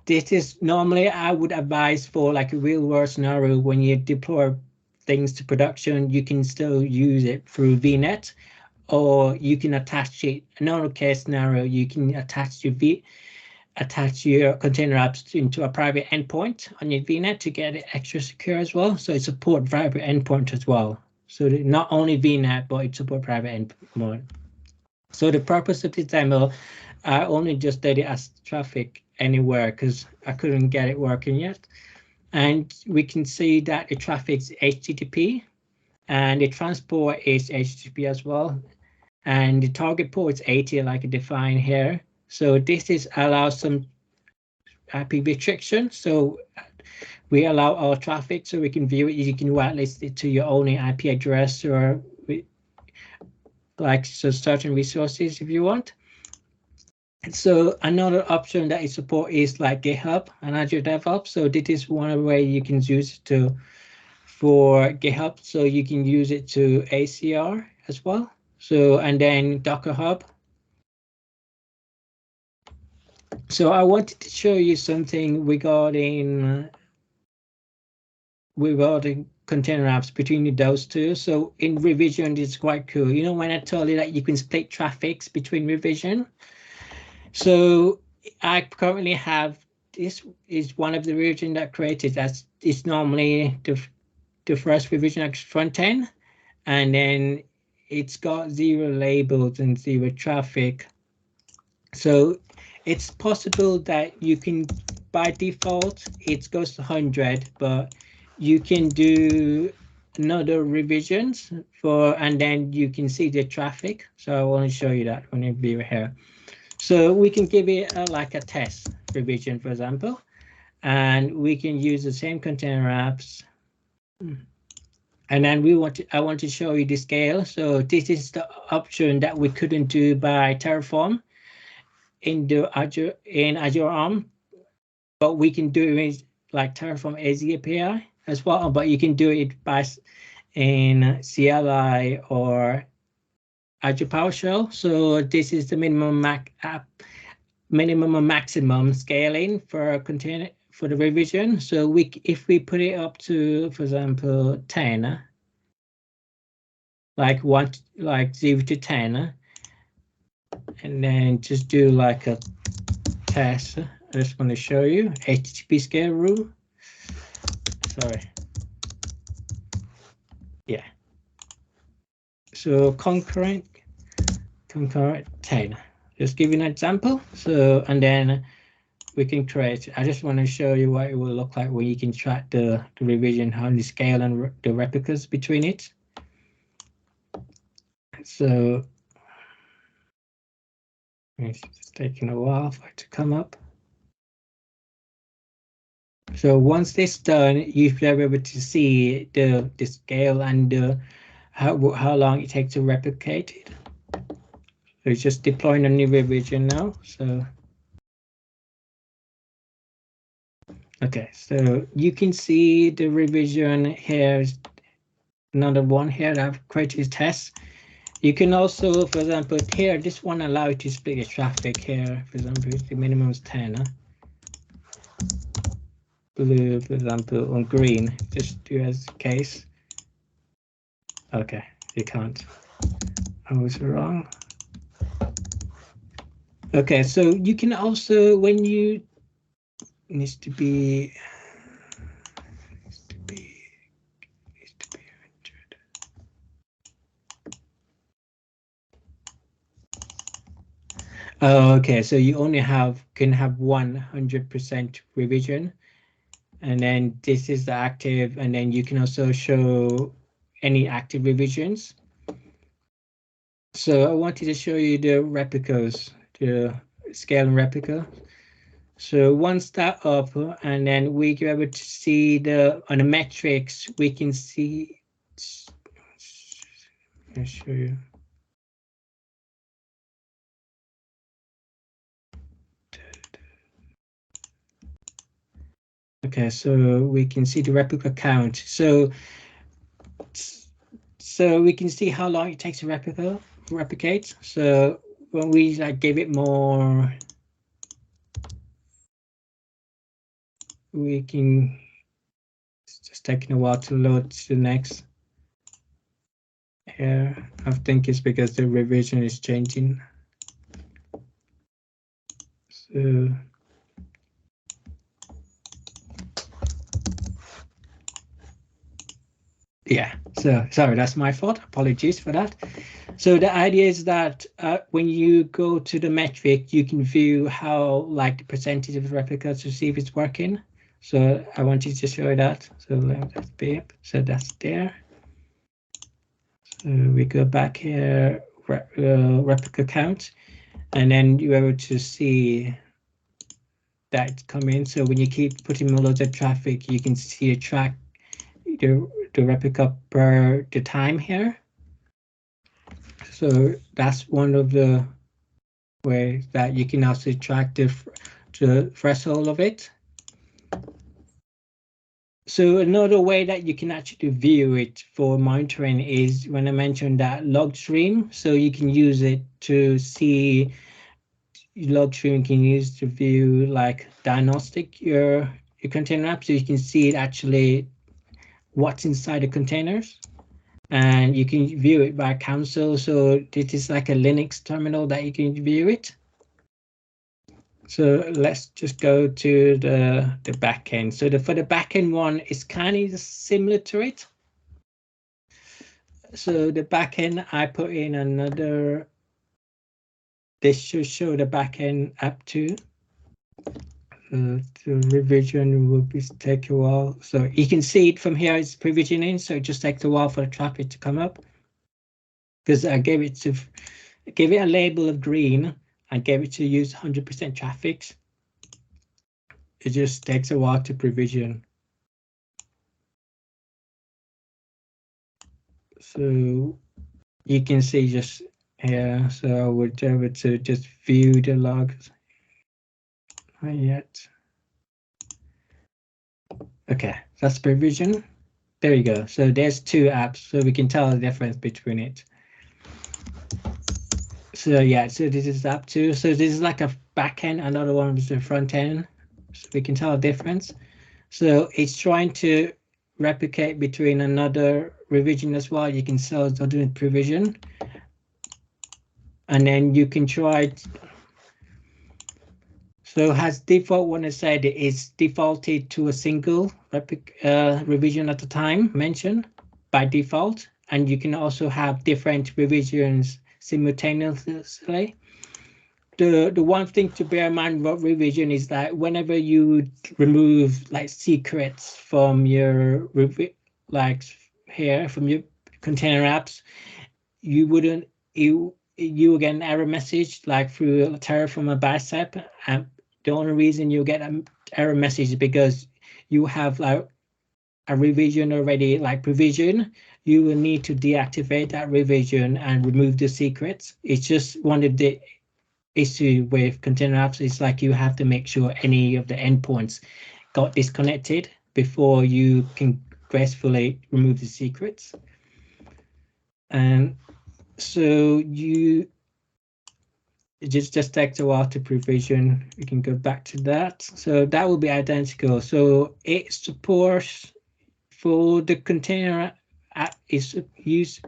this is normally I would advise for like a real world scenario when you deploy things to production, you can still use it through VNet, or you can attach it. Another case scenario, you can attach your container apps into a private endpoint on your VNet to get it extra secure as well. So it supports private endpoint as well. So not only VNet, but it supports private endpoint. So the purpose of this demo, I only just did it as traffic anywhere because I couldn't get it working yet. And we can see that the traffic is HTTP and the transport is HTTP as well. And the target port is 80 like defined here. So this allows some IP restriction. So we allow our traffic so we can view it. You can whitelist it to your own IP address or like so certain resources if you want. And so another option that it support is like GitHub and Azure DevOps. So this is one way you can use it for GitHub. So you can use it to ACR as well. So and then Docker Hub. So I wanted to show you something regarding container apps between those two. So in revision, it's quite cool. You know, when I told you that you can split traffics between revision. So I currently have, this is one of the revision that created that is normally the first revision at front end, and then it's got 0 labels and 0 traffic. So it's possible that you can, by default, it goes to 100, but you can do another revisions and then you can see the traffic. So I want to show you that when I view here. So we can give it like a test revision, for example, and we can use the same container apps. And then I want to show you the scale. So this is the option that we couldn't do by Terraform in Azure ARM, but we can do it like Terraform AZ API as well. But you can do it by in CLI or Azure PowerShell. So this is the minimum and maximum scaling for a container for the revision. So if we put it up to, for example, 10, like 0 to 10, and then just do like a test. I just want to show you HTTP scale rule. Sorry. Yeah. So concurrent 10. Just give you an example. So and then we can create. I just want to show you what it will look like when you can track the revision, how the scale and the replicas between it. So it's taking a while for it to come up. So once this done, you'll be able to see the scale and how long it takes to replicate it. So it's just deploying a new revision now. So okay, so you can see the revision here. Another one here that I've created tests. You can also, for example, here, this one allows you to split the traffic here. For example, the minimum is 10. Blue, for example, on green, just do as case. Okay, you can't. I was wrong. Okay, so you can also, when you needs to be 100. Okay, so you only can have 100% revision, and then this is the active, and then you can also show any active revisions. So I wanted to show you the replicas, the scale and replica. So once that up, and then we can be able to see on the metrics, we can see, I'll show you. Okay, so we can see the replica count. So we can see how long it takes to replicate. So when we give it more, we can, it's just taking a while to load to the next. Here, I think it's because the revision is changing. So yeah, so sorry, that's my fault. Apologies for that. So the idea is that when you go to the metric, you can view how the percentage of replicas to see if it's working. So I wanted to show you that. So let that be up. So that's there. So we go back here, replica count, and then you're able to see that come in. So when you keep putting loads of traffic, you can see track the replica per the time here. So that's one of the ways that you can also track the threshold of it. So another way that you can actually view it for monitoring is when I mentioned that log stream. So you can use it to see log stream, can use to view diagnostic your container app, so you can see it actually what's inside the containers, and you can view it by console. So this is like a Linux terminal that you can view it. So let's just go to the backend. So for the backend one, it's kind of similar to it. So the backend, I put in another. This should show the backend app too. The revision will take a while. So you can see it from here, it's provisioning. So it just takes a while for the traffic to come up. Because I gave it a label of green. I gave it to use 100% traffic. It just takes a while to provision. So you can see just here. So I would be able to just view the logs. Not yet. Okay, that's provision. There you go. So there's two apps, so we can tell the difference between it. So yeah, so this is app 2. So this is like a back end, another one is the front end. So we can tell the difference. So it's trying to replicate between another revision as well. You can select doing provision. And then you can try. So has default one I said is defaulted to a single revision at a time mentioned by default. And you can also have different revisions simultaneously. The one thing to bear in mind about revision is that whenever you remove secrets from your here from your container apps, you will get an error message through a Terraform or Bicep, and the only reason you get an error message is because you have a revision already provision. you will need to deactivate that revision and remove the secrets. It's just one of the issue with container apps is like you have to make sure any of the endpoints got disconnected before you can gracefully remove the secrets. And so it just takes a while to provision. We can go back to that. So that will be identical. So it supports for the container app is used.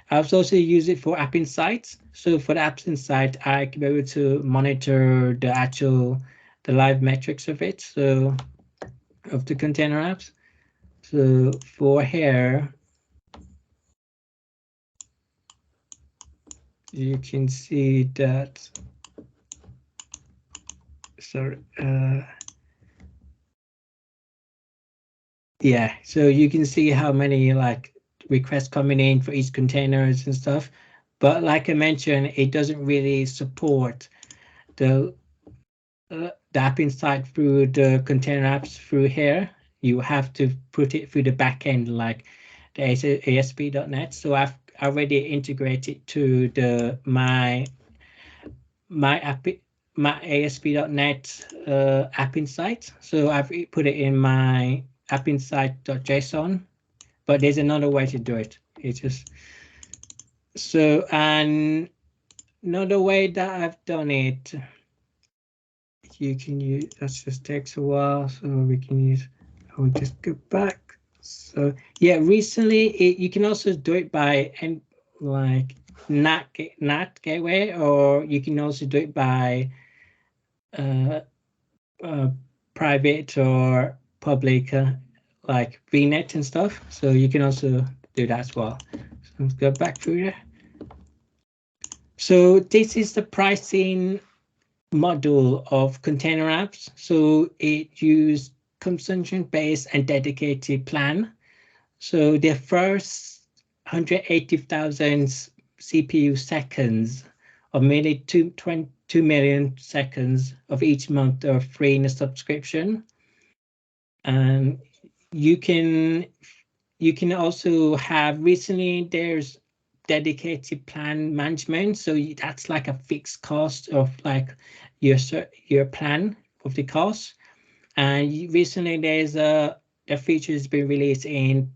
I've also used it for App Insights. So for the Apps Insight, I can be able to monitor the live metrics of it. So of the container apps. So for here, you can see that. Sorry. Yeah, so you can see how many like requests coming in for each containers and stuff. But like I mentioned, it doesn't really support the App Insight through the container apps through here. You have to put it through the backend like the ASP.NET. So I've already integrated to the my ASP.NET App Insight. So I've put it in my appinsight.json, but there's another way to do it. It's just so, and another way that I've done it, you can use, that just takes a while, so we can use, I'll just go back. So yeah, recently you can also do it by like NAT gateway, or you can also do it by private or public like VNet and stuff. So you can also do that as well. So let's go back through here. So this is the pricing module of container apps. So it uses consumption-based and dedicated plan. So the first 180,000 CPU seconds of nearly 2 million seconds of each month are free in a subscription. And you can also have, recently there's dedicated plan management. So that's like a fixed cost of like your plan of the cost. And recently there's a feature has been released in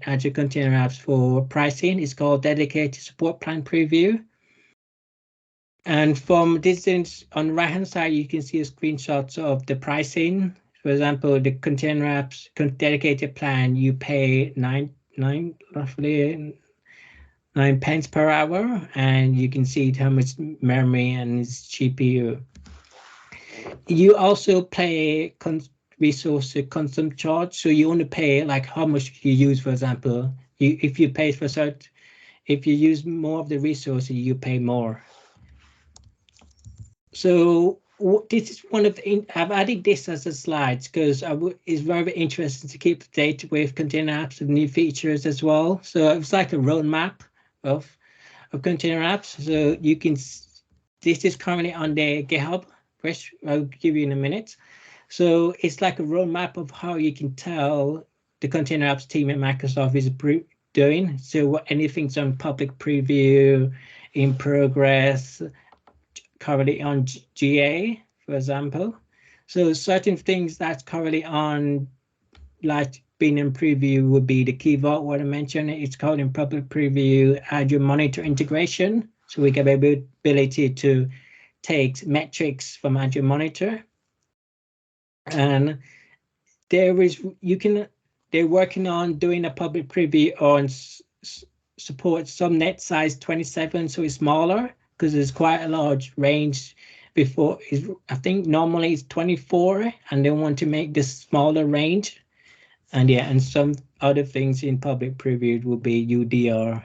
Azure Container Apps for pricing. It's called Dedicated Support Plan Preview. And from this on the right hand side, you can see a screenshot of the pricing. For example, the container apps dedicated plan, you pay roughly 9 pence per hour, and you can see how much memory and GPU. You also pay resource consumption charge, so you only pay like how much you use. For example, if you pay for if you use more of the resources, you pay more. So this is one of the, I've added this as a slide because it's very interesting to keep up to date with container apps and new features as well. So it's like a roadmap of container apps. So you can, this is currently on the GitHub, which I'll give you in a minute. So it's like a roadmap of how you can tell the container apps team at Microsoft is doing. So anything's on public preview, in progress, currently on GA, for example. So certain things that's currently on, like being in preview, would be the Key Vault, what I mentioned. It's called in public preview, Azure Monitor integration. So we get the ability to take metrics from Azure Monitor. And they're working on doing a public preview on support some net size 27, so it's smaller, because there's quite a large range before. I think normally it's 24, and they want to make this smaller range. And yeah, and some other things in public preview will be UDR.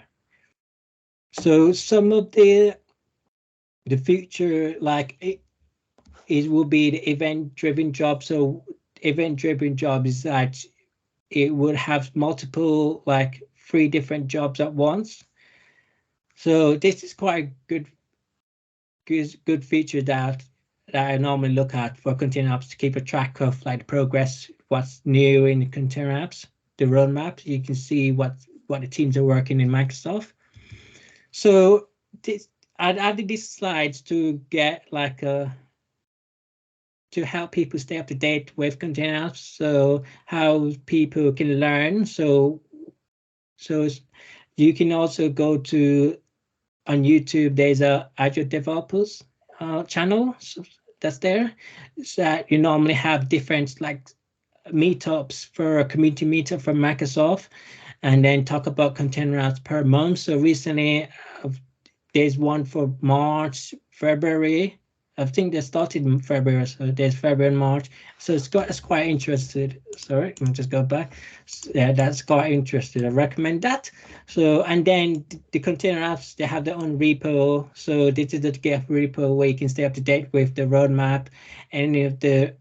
So some of the future, like it will be the event-driven job. So event-driven job is that it would have multiple, like 3 different jobs at once. So this is quite good feature that I normally look at for container apps to keep a track of like the progress, what's new in the container apps, the roadmap. You can see what what the teams are working in Microsoft. So I added these slides to get like to help people stay up to date with container apps. So how people can learn. So you can also go to on YouTube. There's a Azure Developers channel that's there. So that you normally have different like meetups for a community meetup from Microsoft, and then talk about container apps per month. So recently, there's one for March, February. I think they started in February, so there's February and March. So it's quite interested. Sorry, let me just go back. Yeah, that's quite interested. I recommend that. So, and then the container apps, they have their own repo. So this is the GitHub repo where you can stay up to date with the roadmap, any of the,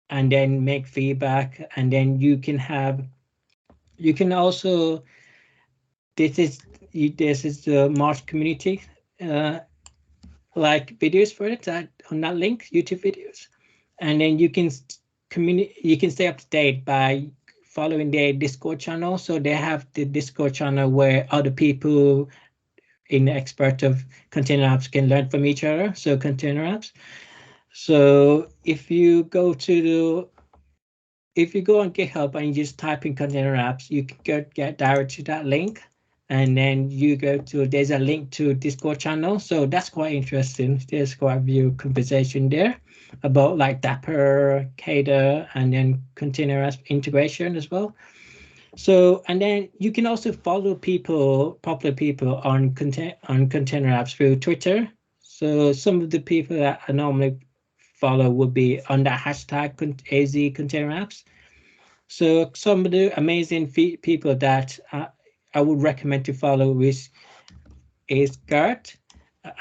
and then make feedback. And then you can also, this is the March community like videos for it on that link, YouTube videos, and then you can stay up to date by following their Discord channel. So they have the Discord channel where other people in the expert of container apps can learn from each other. So container apps. So if you go on GitHub and you just type in container apps, you can get direct to that link. And then you go to, there's a link to Discord channel. So that's quite interesting. There's quite a few conversation there about like Dapper, Kada, and then container apps integration as well. So, and then you can also follow popular people on container apps through Twitter. So some of the people that I normally follow would be on that hashtag AZ container apps. So some of the amazing people that I would recommend to follow is Gert,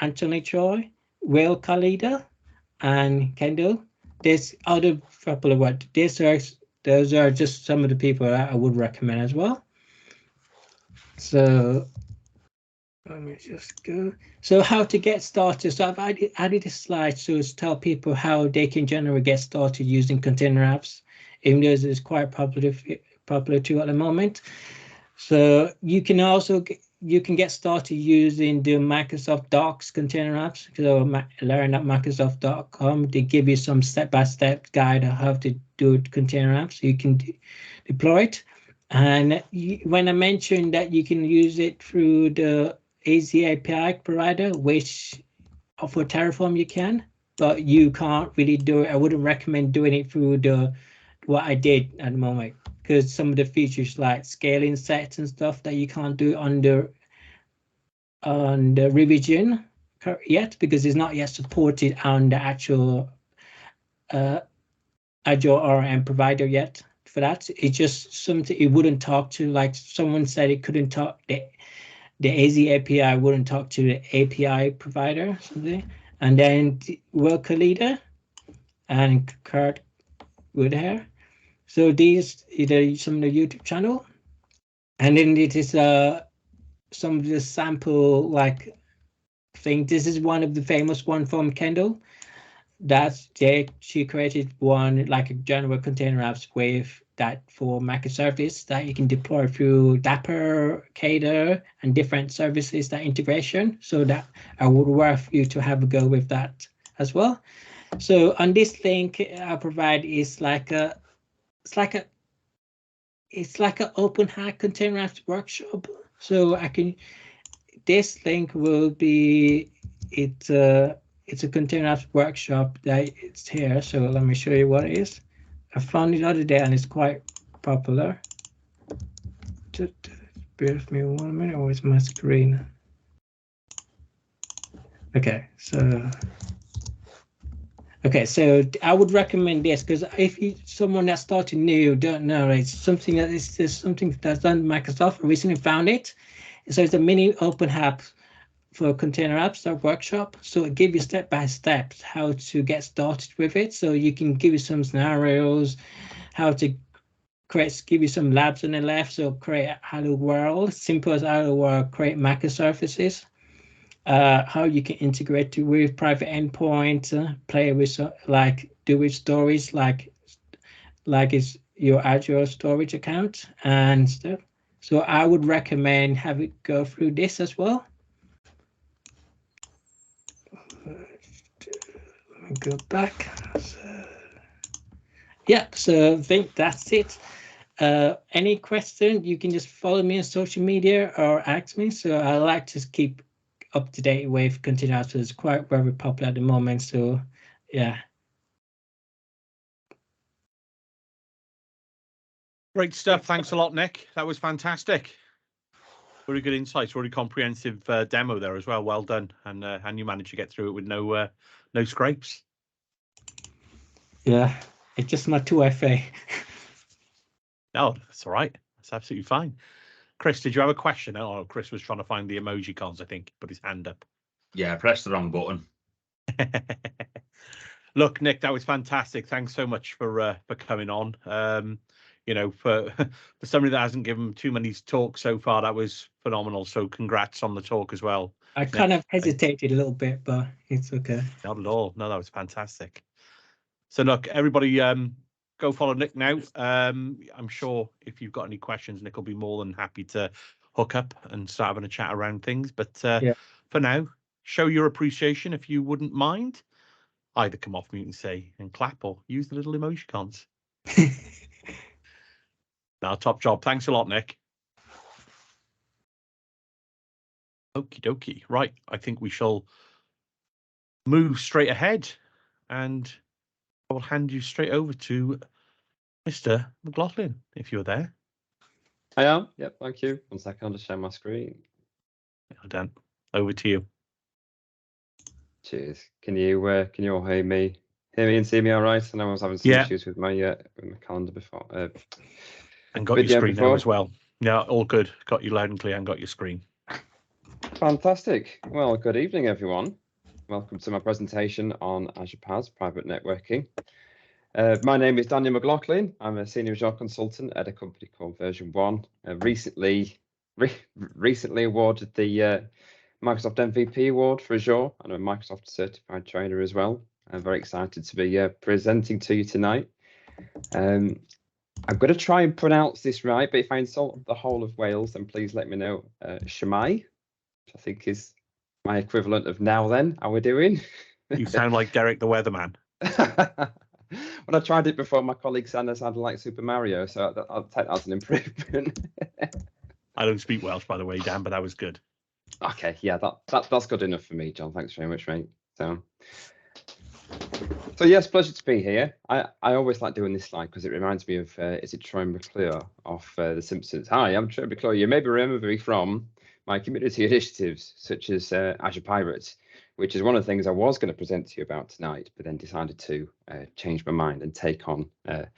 Anthony Choi, Will Khalida, and Kendall. There's other popular ones. Those are just some of the people that I would recommend as well. So let me just go. So how to get started. So I've added a slide to tell people how they can generally get started using container apps, even though it's quite popular too at the moment. So you can get started using the Microsoft Docs container apps. So learn at Microsoft.com. They give you some step-by-step guide on how to do container apps. So you can deploy it. And when I mentioned that you can use it through the AZ API provider, which for Terraform you can, but you can't really do it. I wouldn't recommend doing it through what I did at the moment, because some of the features like scaling sets and stuff that you can't do on the revision yet, because it's not yet supported on the actual Azure RM provider yet for that. It's just something it wouldn't talk to, like someone said it couldn't talk, the AZ API wouldn't talk to the API provider or something. And then Wilka Leader and Kurt Woodhair. So these are some of the YouTube channel, and then it is some of the sample like thing. This is one of the famous one from Kendall. She created one like a general container apps with that for microservice that you can deploy through Dapper, Kada, and different services that integration. So that I would worth you to have a go with that as well. So on this link I provide is like a it's like an open hack container apps workshop. So this link will be it's a container apps workshop that it's here. So let me show you what it is. I found it the other day and it's quite popular. Just bear with me 1 minute. Where's my screen? Okay, so I would recommend this, because if someone that's starting new don't know, it's something that is just something that's done Microsoft. I recently found it. So it's a mini open app for container apps, that workshop. So it gives you step by step how to get started with it. So you can give you some scenarios, how to give you some labs on the left. So create a Hello World, simple as Hello World, create microservices. How you can integrate with private endpoint, play with do with stories like it's your Azure storage account and stuff. So I would recommend have it go through this as well. Let me go back. Yeah, so I think that's it. Any question, you can just follow me on social media or ask me. So I like to keep up to date with continuous. It's quite very popular at the moment. So yeah. Great stuff. Thanks a lot, Nick. That was fantastic. Very good insights. Very comprehensive demo there as well. Well done. And you managed to get through it with no scrapes. Yeah, it's just my 2FA. No, that's all right. That's absolutely fine. Chris, did you have a question? Oh, Chris was trying to find the emoji cons, I think. Put his hand up. Yeah, I pressed the wrong button. Look, Nick, that was fantastic. Thanks so much for coming on. You know, for somebody that hasn't given too many talks so far, that was phenomenal. So congrats on the talk as well. I kind of hesitated a little bit, but it's okay. Not at all. No, that was fantastic. So look, everybody, go follow Nick now. I'm sure if you've got any questions, Nick will be more than happy to hook up and start having a chat around things. But for now, show your appreciation if you wouldn't mind. Either come off mute and say and clap, or use the little emoticons. Now, top job. Thanks a lot, Nick. Okie dokie. Right, I think we shall move straight ahead, and I will hand you straight over to Mr. McLoughlin, if you're there. I am. Yep, thank you. 1 second, I'll just share my screen. Well done. Over to you. Cheers. Can you all hear me and see me all right? I know I was having some issues with my calendar before. And got your screen now as well. Yeah, all good. Got you loud and clear and got your screen. Fantastic. Well, good evening, everyone. Welcome to my presentation on Azure PaaS, private networking. My name is Daniel McLoughlin. I'm a senior Azure consultant at a company called Version 1. Recently awarded the Microsoft MVP award for Azure, and I'm a Microsoft certified trainer as well. I'm very excited to be presenting to you tonight. I'm going to try and pronounce this right, but if I insult the whole of Wales, then please let me know. Shemai, which I think is my equivalent of now then. How we're doing? You sound like Derek the Weatherman. When I tried it before, my colleague said I sounded like Super Mario, so I'll take that as an improvement. I don't speak Welsh, by the way, Dan, but that was good. Okay, yeah, that's good enough for me, John. Thanks very much, mate. So yes, pleasure to be here. I always like doing this slide because it reminds me of, is it Troy McClure of The Simpsons? Hi, I'm Troy McClure. You may remember me from my community initiatives, such as Azure Pirates, which is one of the things I was going to present to you about tonight, but then decided to change my mind and take on a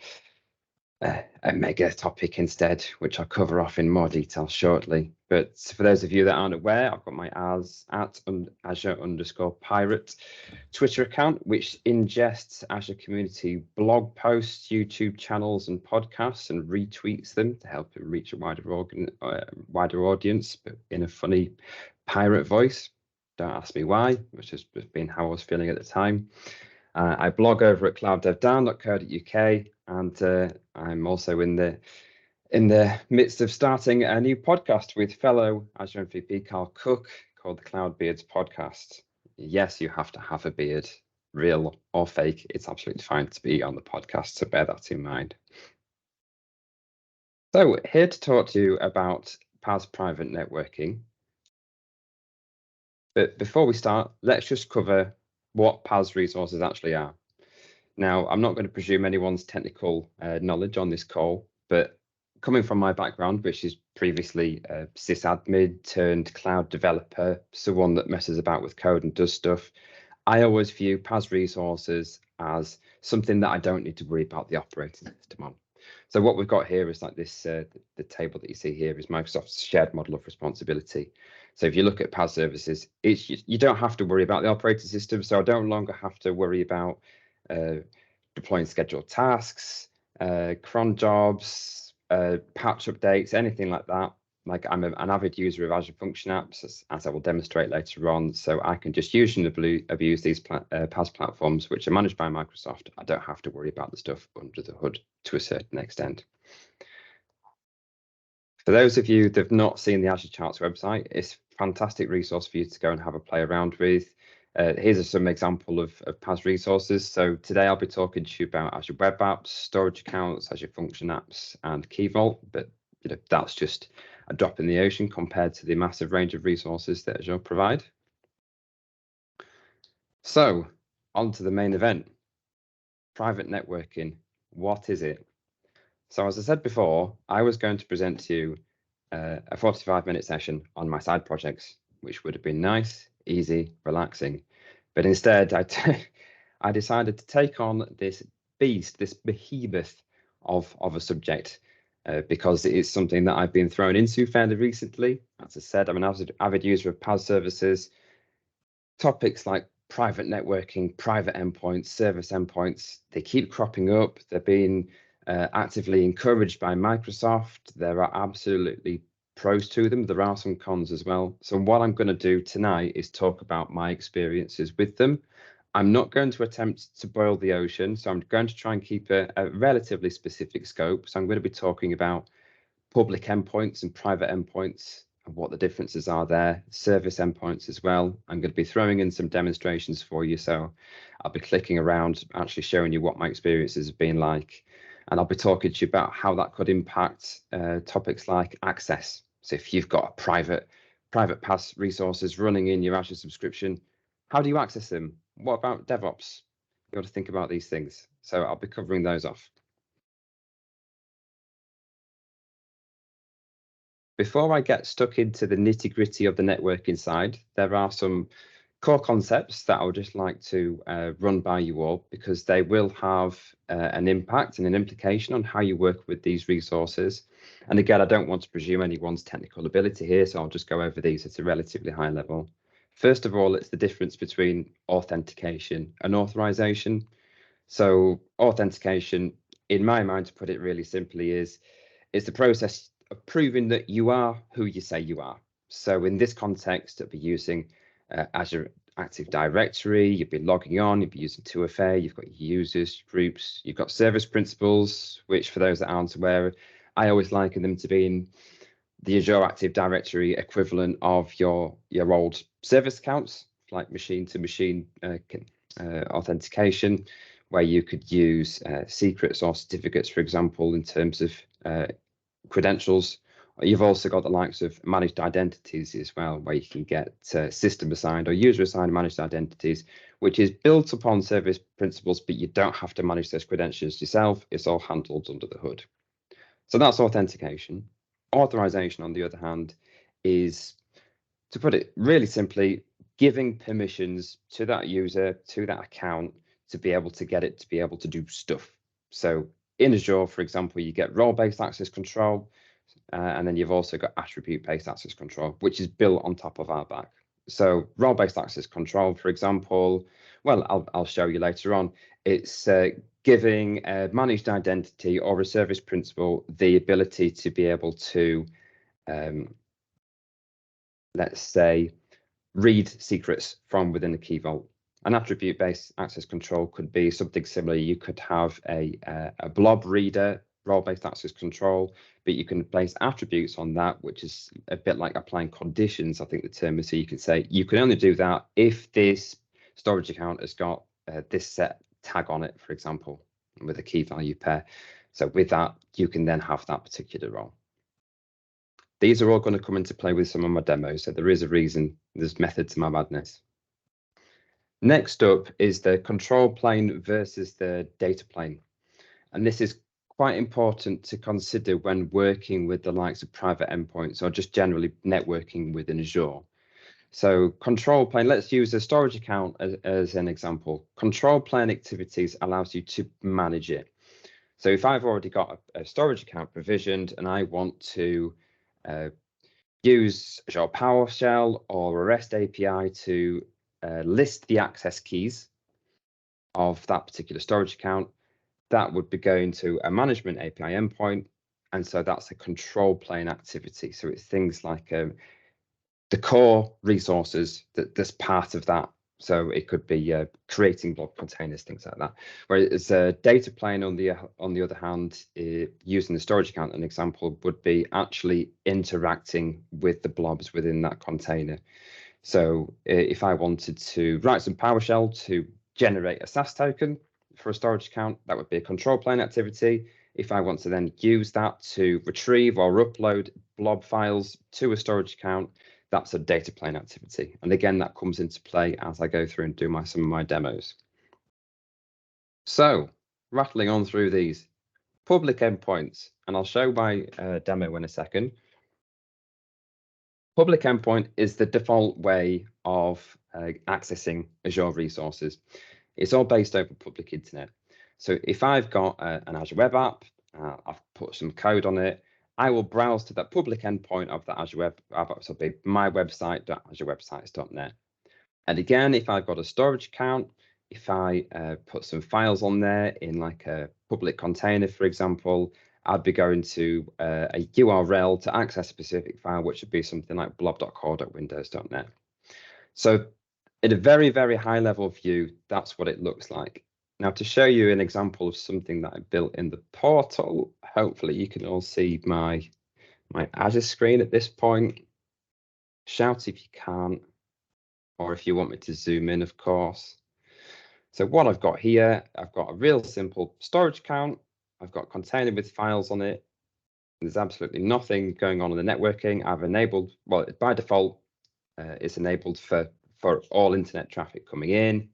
mega topic instead, which I'll cover off in more detail shortly. But for those of you that aren't aware, I've got my Azure_Pirate Twitter account, which ingests Azure community blog posts, YouTube channels, and podcasts, and retweets them to help it reach a wider audience, but in a funny pirate voice. Don't ask me why, which has been how I was feeling at the time. I blog over at clouddevdown.co.uk, and I'm also in the midst of starting a new podcast with fellow Azure MVP Carl Cook called the Cloud Beards Podcast. Yes, you have to have a beard, real or fake. It's absolutely fine to be on the podcast, so bear that in mind. So here to talk to you about PaaS private networking. But before we start, let's just cover what PaaS resources actually are. Now, I'm not going to presume anyone's technical knowledge on this call, but coming from my background, which is previously a sysadmin turned cloud developer, someone that messes about with code and does stuff, I always view PaaS resources as something that I don't need to worry about the operating system on. So what we've got here is like this, the table that you see here is Microsoft's shared model of responsibility. So if you look at PaaS services, you don't have to worry about the operating system. So I don't longer have to worry about deploying scheduled tasks, cron jobs, patch updates, anything like that. Like I'm an avid user of Azure Function Apps, as I will demonstrate later on. So I can just use and abuse these PaaS platforms, which are managed by Microsoft. I don't have to worry about the stuff under the hood to a certain extent. For those of you that have not seen the Azure Charts website, it's a fantastic resource for you to go and have a play around with. Here's some example of PaaS resources. So today I'll be talking to you about Azure Web Apps, storage accounts, Azure Function Apps, and Key Vault. But that's just a drop in the ocean compared to the massive range of resources that Azure provide. So on to the main event. Private networking. What is it? So as I said before, I was going to present to you a 45-minute session on my side projects, which would have been nice, easy, relaxing. But instead, I decided to take on this beast, this behemoth of a subject, because it is something that I've been thrown into fairly recently. As I said, I'm an avid user of PaaS services. Topics like private networking, private endpoints, service endpoints, they keep cropping up. They're being actively encouraged by Microsoft. There are absolutely pros to them. There are some cons as well. So what I'm going to do tonight is talk about my experiences with them. I'm not going to attempt to boil the ocean, so I'm going to try and keep a relatively specific scope. So I'm going to be talking about public endpoints and private endpoints and what the differences are there, service endpoints as well. I'm going to be throwing in some demonstrations for you. So I'll be clicking around, actually showing you what my experiences have been like. And I'll be talking to you about how that could impact topics like access. So if you've got a private PaaS resources running in your Azure subscription, how do you access them? What about DevOps? You've got to think about these things. So I'll be covering those off. Before I get stuck into the nitty-gritty of the networking side, there are some core concepts that I would just like to run by you all, because they will have an impact and an implication on how you work with these resources. And again, I don't want to presume anyone's technical ability here, so I'll just go over these at a relatively high level. First of all, it's the difference between authentication and authorization. So authentication, in my mind, to put it really simply, is the process of proving that you are who you say you are. So in this context, I'll be using Azure Active Directory, you'll be logging on, you'll be using 2FA, you've got users, groups, you've got service principals, which for those that aren't aware, I always liken them to being the Azure Active Directory equivalent of your old service accounts, like machine-to-machine authentication, where you could use secrets or certificates, for example, in terms of credentials. You've also got the likes of managed identities as well, where you can get system assigned or user assigned managed identities, which is built upon service principles, but you don't have to manage those credentials yourself. It's all handled under the hood. So that's authentication. Authorization, on the other hand, is, to put it really simply, giving permissions to that user, to that account, to be able to get it to be able to do stuff. So in Azure, for example, you get role-based access control, and then you've also got attribute-based access control, which is built on top of RBAC. So role-based access control, for example, well, I'll show you later on. It's giving a managed identity or a service principal the ability to be able to, let's say, read secrets from within the Key Vault. An attribute-based access control could be something similar. You could have a blob reader, role-based access control, but you can place attributes on that, which is a bit like applying conditions, I think the term is. So you can say you can only do that if this storage account has got this set tag on it, for example, with a key value pair. So with that, you can then have that particular role. These are all going to come into play with some of my demos, so there is a reason, there's method to my madness. Next up is the control plane versus the data plane. And this is quite important to consider when working with the likes of private endpoints or just generally networking within Azure. So control plane, let's use a storage account as an example. Control plane activities allows you to manage it. So if I've already got a storage account provisioned and I want to use Azure PowerShell or a REST API to list the access keys of that particular storage account, that would be going to a management API endpoint. And so that's a control plane activity. So it's things like the core resources that's part of that So it could be creating blob containers, things like that. Whereas data plane, on the other hand, using the storage account, an example would be actually interacting with the blobs within that container. So if I wanted to write some PowerShell to generate a SAS token for a storage account, that would be a control plane activity. If I want to then use that to retrieve or upload blob files to a storage account, that's a data plane activity. And again, that comes into play as I go through and do some of my demos. So rattling on through these public endpoints, and I'll show my demo in a second. Public endpoint is the default way of accessing Azure resources. It's all based over public internet. So if I've got an Azure web app, I've put some code on it, I will browse to that public endpoint of that Azure web app, so it'll be my website.azurewebsites.net. And again, if I've got a storage account, if I put some files on there in like a public container, for example, I'd be going to a URL to access a specific file, which would be something like blob.core.windows.net. So at a very, very high level view, that's what it looks like. Now, to show you an example of something that I built in the portal, hopefully you can all see my Azure screen at this point. Shout if you can't, or if you want me to zoom in, of course. So what I've got here, I've got a real simple storage account. I've got a container with files on it. There's absolutely nothing going on in the networking. I've enabled, well, by default, it's enabled for all internet traffic coming in.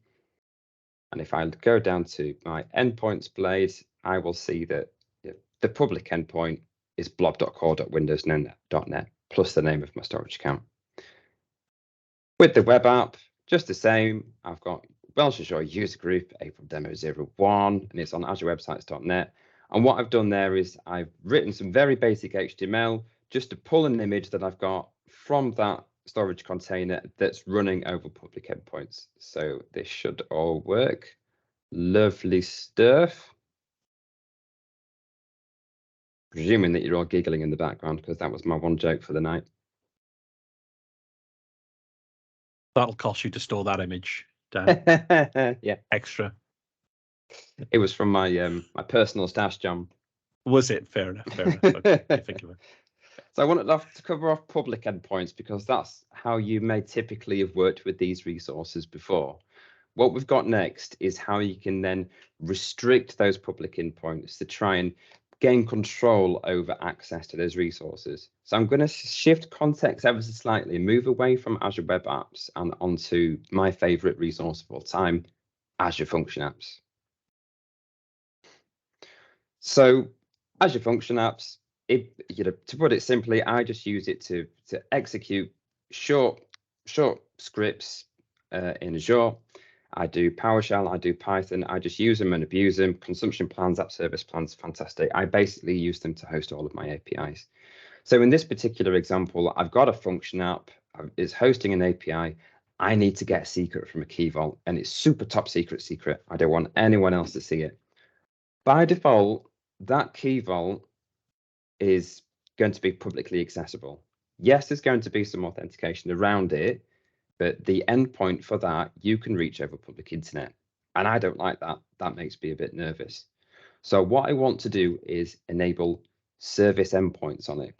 And if I go down to my endpoints blade, I will see that the public endpoint is blob.core.windows.net plus the name of my storage account. With the web app, just the same. I've got Welsh Azure user group, April demo 01, and it's on azurewebsites.net. And what I've done there is I've written some very basic HTML just to pull an image that I've got from that storage container that's running over public endpoints. So this should all work. Lovely stuff. Presuming that you're all giggling in the background because that was my one joke for the night. That'll cost you to store that image, Dan. Yeah, Extra. it was from my my personal stash, John. Was it? Fair enough. Fair enough. Okay, I think of it. So I wanted to cover off public endpoints because that's how you may typically have worked with these resources before. What we've got next is how you can then restrict those public endpoints to try and gain control over access to those resources. So I'm going to shift context ever so slightly, move away from Azure Web Apps and onto my favorite resource of all time, Azure Function Apps. So Azure Function Apps, to put it simply, I just use it to execute short scripts in Azure. I do PowerShell, I do Python, I just use them and abuse them. Consumption plans, app service plans, fantastic. I basically use them to host all of my APIs. So in this particular example, I've got a function app, it's hosting an API. I need to get a secret from a key vault, and it's super top secret. I don't want anyone else to see it. By default, that key vault is going to be publicly accessible. Yes, there's going to be some authentication around it, but the endpoint for that you can reach over public internet. And I don't like that. That makes me a bit nervous. So what I want to do is enable service endpoints on it.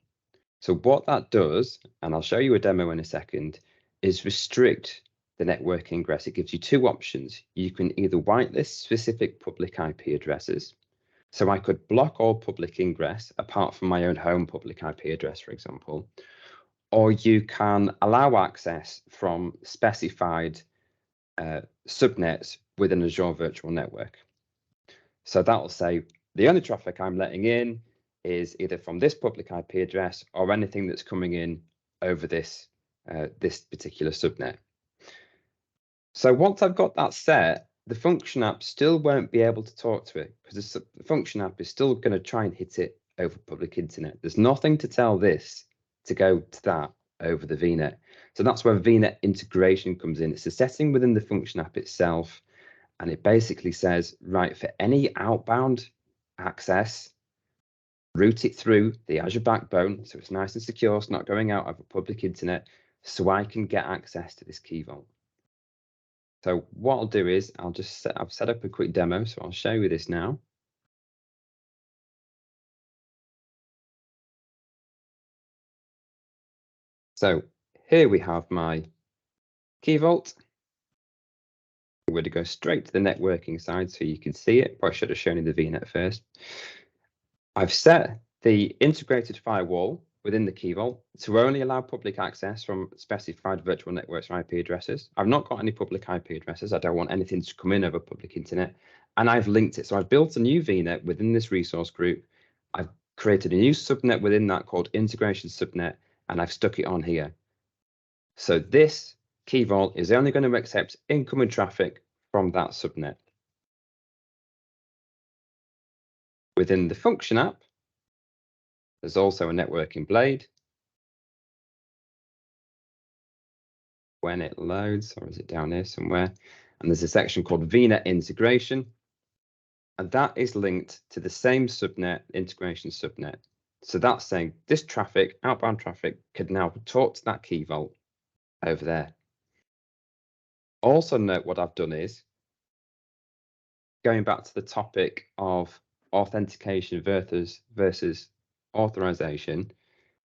So what that does, and I'll show you a demo in a second, is restrict the network ingress. It gives you two options. You can either whitelist specific public IP addresses. So I could block all public ingress apart from my own home public IP address, for example, or you can allow access from specified subnets within Azure Virtual Network. So that will say the only traffic I'm letting in is either from this public IP address or anything that's coming in over this particular subnet. So once I've got that set, the function app still won't be able to talk to it because the function app is still going to try and hit it over public internet. There's nothing to tell this to go to that over the VNet. So that's where VNet integration comes in. It's a setting within the function app itself, and it basically says, right, for any outbound access, route it through the Azure backbone, so it's nice and secure, it's not going out over public internet, so I can get access to this key vault. So what I'll do is I've set up a quick demo, so I'll show you this now. So here we have my Key Vault. I'm going to go straight to the networking side so you can see it. Probably should have shown you the VNet first. I've set the integrated firewall within the Key Vault to only allow public access from specified virtual networks or IP addresses. I've not got any public IP addresses. I don't want anything to come in over public internet. And I've linked it. So I've built a new VNet within this resource group. I've created a new subnet within that called integration subnet, and I've stuck it on here. So this Key Vault is only going to accept incoming traffic from that subnet. Within the function app, there's also a networking blade. When it loads, or is it down here somewhere? And there's a section called VNet integration. And that is linked to the same subnet, integration subnet. So that's saying this traffic, outbound traffic, could now talk to that Key Vault over there. Also note what I've done is, going back to the topic of authentication versus authorization,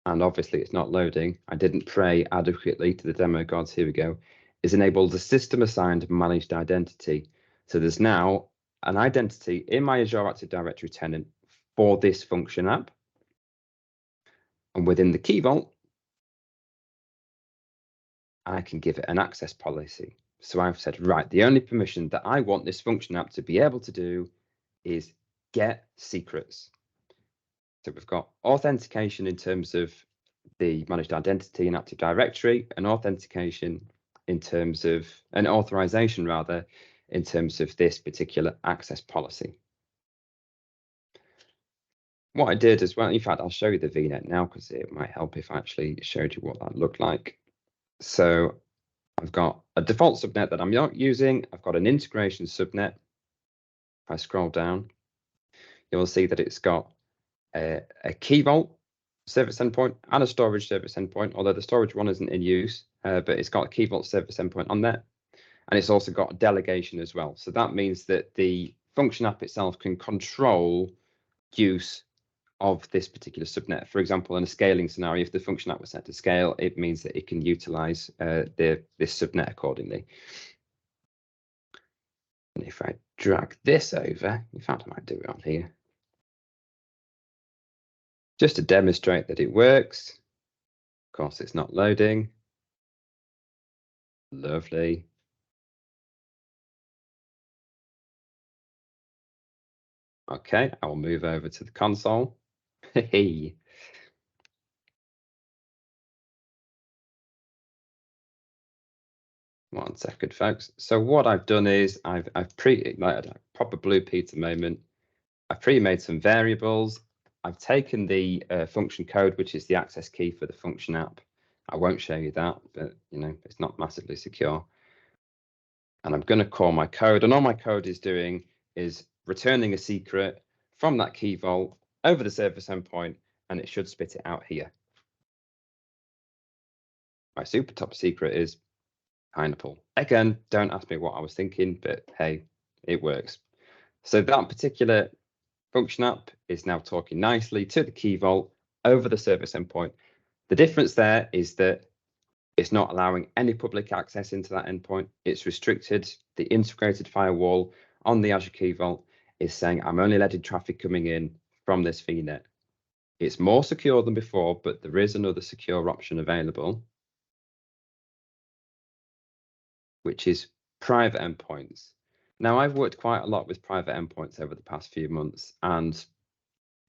and obviously it's not loading, I didn't pray adequately to the demo gods, here we go, is enabled a system assigned managed identity. So there's now an identity in my Azure Active Directory tenant for this function app. And within the Key Vault, I can give it an access policy. So I've said, right, the only permission that I want this function app to be able to do is get secrets. So we've got authentication in terms of the managed identity in Active Directory, and authentication in terms of an authorization rather, in terms of this particular access policy. What I did as well, in fact, I'll show you the VNet now because it might help if I actually showed you what that looked like. So I've got a default subnet that I'm not using. I've got an integration subnet. If I scroll down, you'll see that it's got a Key Vault service endpoint and a storage service endpoint, although the storage one isn't in use, but it's got a Key Vault service endpoint on there. And it's also got a delegation as well. So that means that the function app itself can control use of this particular subnet. For example, in a scaling scenario, if the function app was set to scale, it means that it can utilize this subnet accordingly. And if I drag this over, in fact, I might do it on here, just to demonstrate that it works. Of course, it's not loading. Lovely. Okay, I will move over to the console. Hey. One second, folks. So what I've done is I've pop a blue Peter moment. I've pre-made some variables. I've taken the function code, which is the access key for the function app. I won't show you that, but you know, it's not massively secure. And I'm going to call my code, and all my code is doing is returning a secret from that Key Vault over the service endpoint, and it should spit it out here. My super top secret is pineapple. Again, don't ask me what I was thinking, but hey, it works. So that particular function app is now talking nicely to the Key Vault over the service endpoint. The difference there is that it's not allowing any public access into that endpoint. It's restricted. The integrated firewall on the Azure Key Vault is saying, I'm only letting traffic coming in from this VNet. It's more secure than before, but there is another secure option available, which is private endpoints. Now, I've worked quite a lot with private endpoints over the past few months, and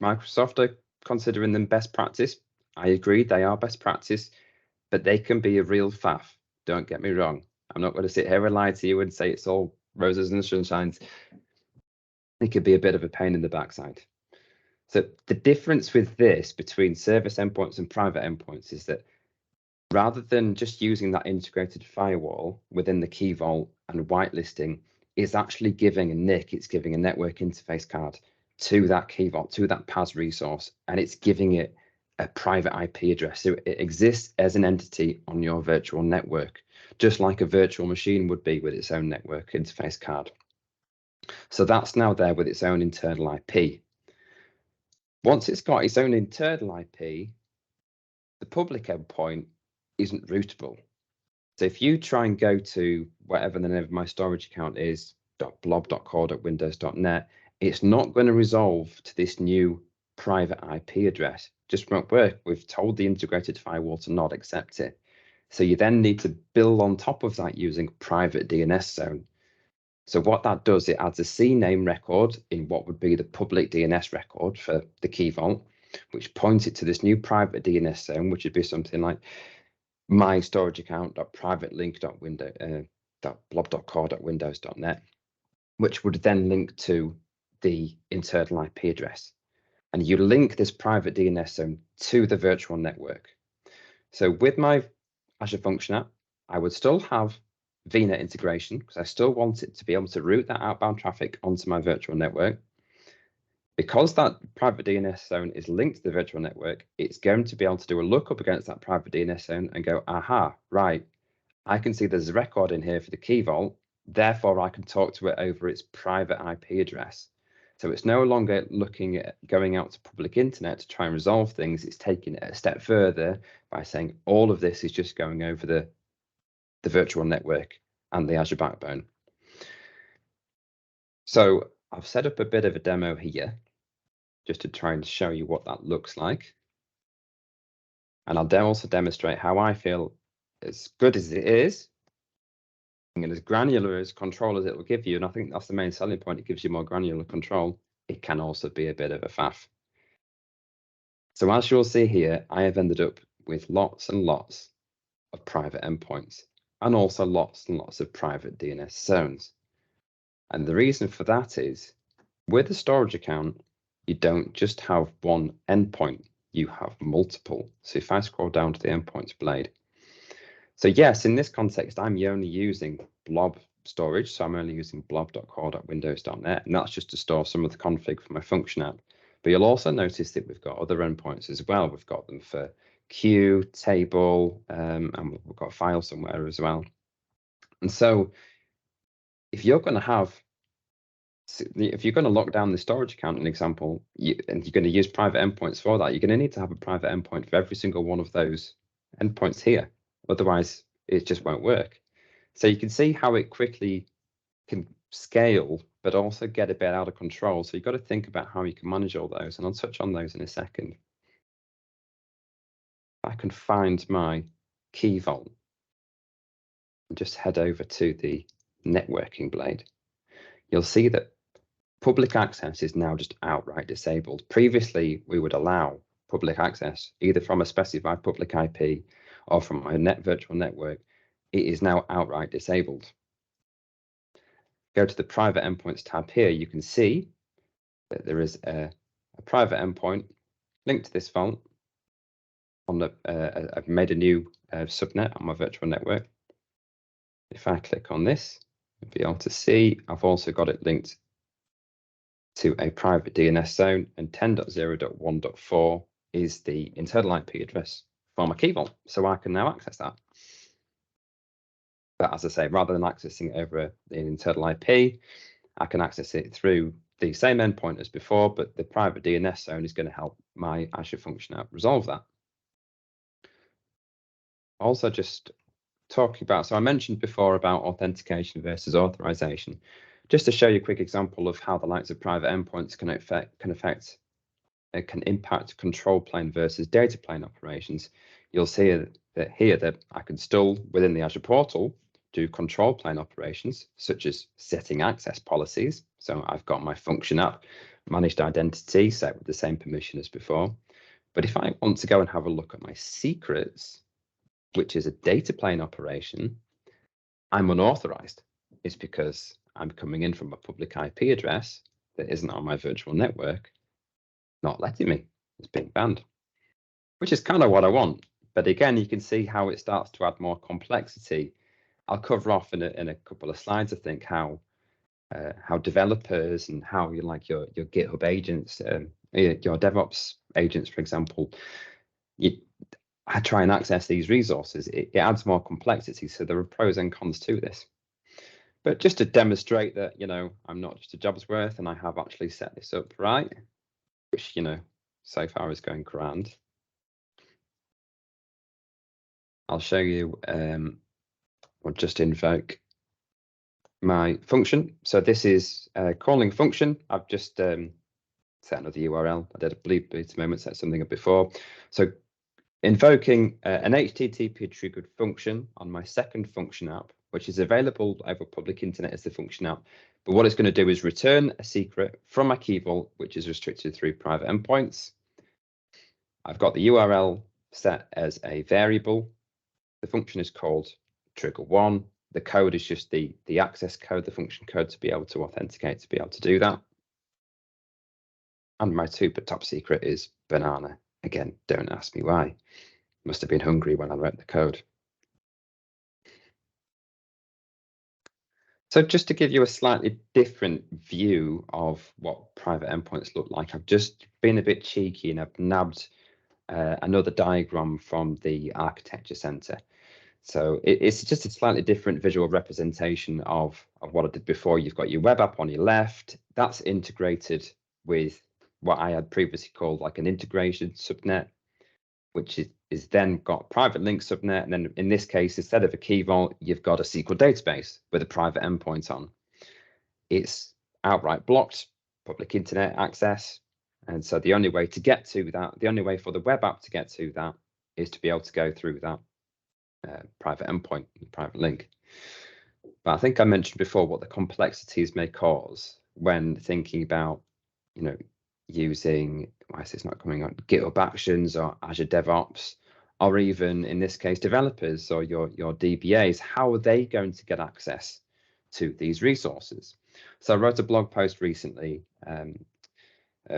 Microsoft are considering them best practice. I agree, they are best practice, but they can be a real faff. Don't get me wrong. I'm not going to sit here and lie to you and say it's all roses and sunshines. It could be a bit of a pain in the backside. So the difference with this between service endpoints and private endpoints is that rather than just using that integrated firewall within the Key Vault and whitelisting, is actually giving a NIC, it's giving a network interface card to that Key Vault, to that PaaS resource, and it's giving it a private IP address. So it exists as an entity on your virtual network, just like a virtual machine would be with its own network interface card. So that's now there with its own internal IP. Once it's got its own internal IP, the public endpoint isn't routable. So if you try and go to whatever the name of my storage account is, .blob.core.windows.net, it's not going to resolve to this new private IP address. Just won't work. We've told the integrated firewall to not accept it. So you then need to build on top of that using private DNS zone. So what that does, it adds a CNAME record in what would be the public DNS record for the key vault, which points it to this new private DNS zone, which would be something like my storage account.privatelink.blob.core.windows.net, which would then link to the internal IP address. And you link this private DNS zone to the virtual network. So with my Azure Function app, I would still have VNet integration because I still want it to be able to route that outbound traffic onto my virtual network. Because that private DNS zone is linked to the virtual network, it's going to be able to do a lookup against that private DNS zone and go, aha, right, I can see there's a record in here for the key vault, therefore I can talk to it over its private IP address. So it's no longer looking at going out to public internet to try and resolve things, it's taking it a step further by saying all of this is just going over the virtual network and the Azure backbone. So I've set up a bit of a demo here just to try and show you what that looks like. And I'll also demonstrate how I feel, as good as it is, and as granular as control as it will give you, and I think that's the main selling point, it gives you more granular control, it can also be a bit of a faff. So as you'll see here, I have ended up with lots and lots of private endpoints, and also lots and lots of private DNS zones. And the reason for that is, with a storage account, you don't just have one endpoint, you have multiple. So if I scroll down to the endpoints blade, so yes, in this context, I'm only using blob storage. So I'm only using blob.core.windows.net, and that's just to store some of the config for my function app. But you'll also notice that we've got other endpoints as well. We've got them for queue, table, and we've got file somewhere as well. And so if you're going to lock down the storage account, an example, and you're going to use private endpoints for that, you're going to need to have a private endpoint for every single one of those endpoints here. Otherwise, it just won't work. So you can see how it quickly can scale, but also get a bit out of control. So you've got to think about how you can manage all those, and I'll touch on those in a second. I can find my key vault and just head over to the networking blade. You'll see that public access is now just outright disabled. Previously, we would allow public access either from a specified public IP or from a virtual network. It is now outright disabled. Go to the private endpoints tab here. You can see that there is a private endpoint linked to this vault. I've made a new subnet on my virtual network. If I click on this, you'll be able to see I've also got it linked to a private DNS zone, and 10.0.1.4 is the internal IP address for my key vault, so I can now access that. But as I say, rather than accessing it over an internal IP, I can access it through the same endpoint as before, but the private DNS zone is going to help my Azure Function app resolve that. Also, just talking about, so I mentioned before about authentication versus authorization. Just to show you a quick example of how the likes of private endpoints can impact control plane versus data plane operations. You'll see that here that I can still, within the Azure portal, do control plane operations, such as setting access policies. So I've got my function app, managed identity set with the same permission as before. But if I want to go and have a look at my secrets, which is a data plane operation, I'm unauthorized. It's because I'm coming in from a public IP address that isn't on my virtual network, not letting me. It's being banned, which is kind of what I want. But again, you can see how it starts to add more complexity. I'll cover off in a couple of slides, I think, how developers and how your GitHub agents, your DevOps agents, for example, I try and access these resources, it adds more complexity. So there are pros and cons to this. But just to demonstrate that, you know, I'm not just a job's worth and I have actually set this up right, which, you know, so far is going grand. I'll show you, or just invoke my function. So this is a calling function. I've just set another URL. I did, I believe, at the moment, set something up before. So invoking an HTTP triggered function on my second function app, which is available over public internet as the function app. But what it's going to do is return a secret from my key vault, which is restricted through private endpoints. I've got the URL set as a variable. The function is called trigger1. The code is just the access code, the function code to be able to authenticate, to be able to do that. And my super top secret is banana. Again, don't ask me why. Must have been hungry when I wrote the code. So just to give you a slightly different view of what private endpoints look like, I've just been a bit cheeky and I've nabbed another diagram from the Architecture Center. So it's just a slightly different visual representation of what I did before. You've got your web app on your left. That's integrated with what I had previously called like an integration subnet, which is then got private link subnet. And then in this case, instead of a key vault, you've got a SQL database with a private endpoint on. It's outright blocked public internet access. And so the only way to get to that, the only way for the web app to get to that is to be able to go through that private endpoint, private link. But I think I mentioned before what the complexities may cause when thinking about, you know, using, why is this not coming on, GitHub Actions or Azure DevOps, or even in this case, developers or your DBAs. How are they going to get access to these resources? So I wrote a blog post recently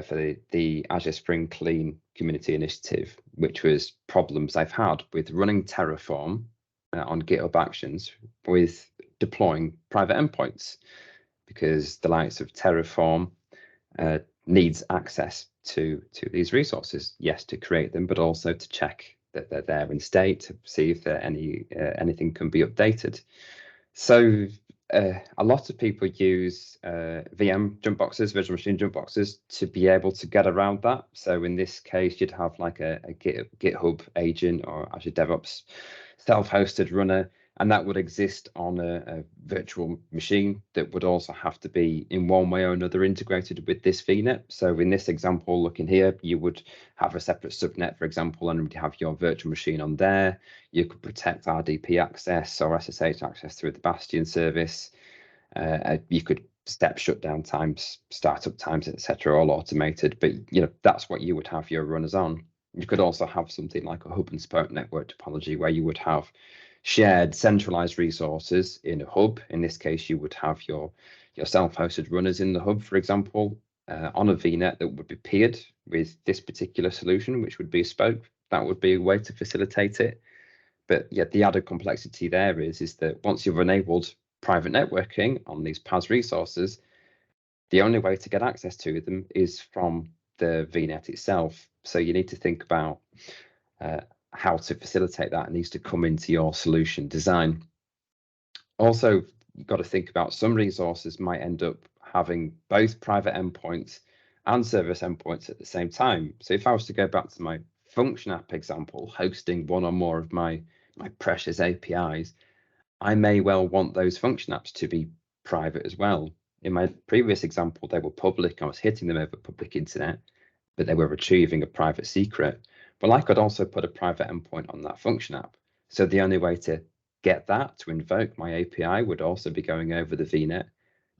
for the Azure Spring Clean Community Initiative, which was problems I've had with running Terraform on GitHub Actions with deploying private endpoints, because the likes of Terraform needs access to these resources, yes, to create them, but also to check that they're there in state, to see if there anything can be updated. So a lot of people use VM jump boxes, virtual machine jump boxes, to be able to get around that. So in this case, you'd have like a GitHub agent or Azure DevOps self-hosted runner, and that would exist on a virtual machine that would also have to be in one way or another integrated with this VNet. So in this example, looking here, you would have a separate subnet, for example, and would have your virtual machine on there. You could protect RDP access or SSH access through the Bastion service. You could step shutdown times, startup times, etc., all automated. But you know, that's what you would have your runners on. You could also have something like a hub and spoke network topology where you would have shared centralized resources in a hub. In this case, you would have your self-hosted runners in the hub, for example, on a VNet that would be peered with this particular solution, which would be a spoke. That would be a way to facilitate it. But yet the added complexity there is that once you've enabled private networking on these PaaS resources, the only way to get access to them is from the VNet itself. So you need to think about how to facilitate that. It needs to come into your solution design. Also, you've got to think about some resources might end up having both private endpoints and service endpoints at the same time. So if I was to go back to my function app example, hosting one or more of my precious APIs, I may well want those function apps to be private as well. In my previous example, they were public. I was hitting them over public internet, but they were retrieving a private secret. Well, I could also put a private endpoint on that function app. So the only way to get that, to invoke my API, would also be going over the VNet.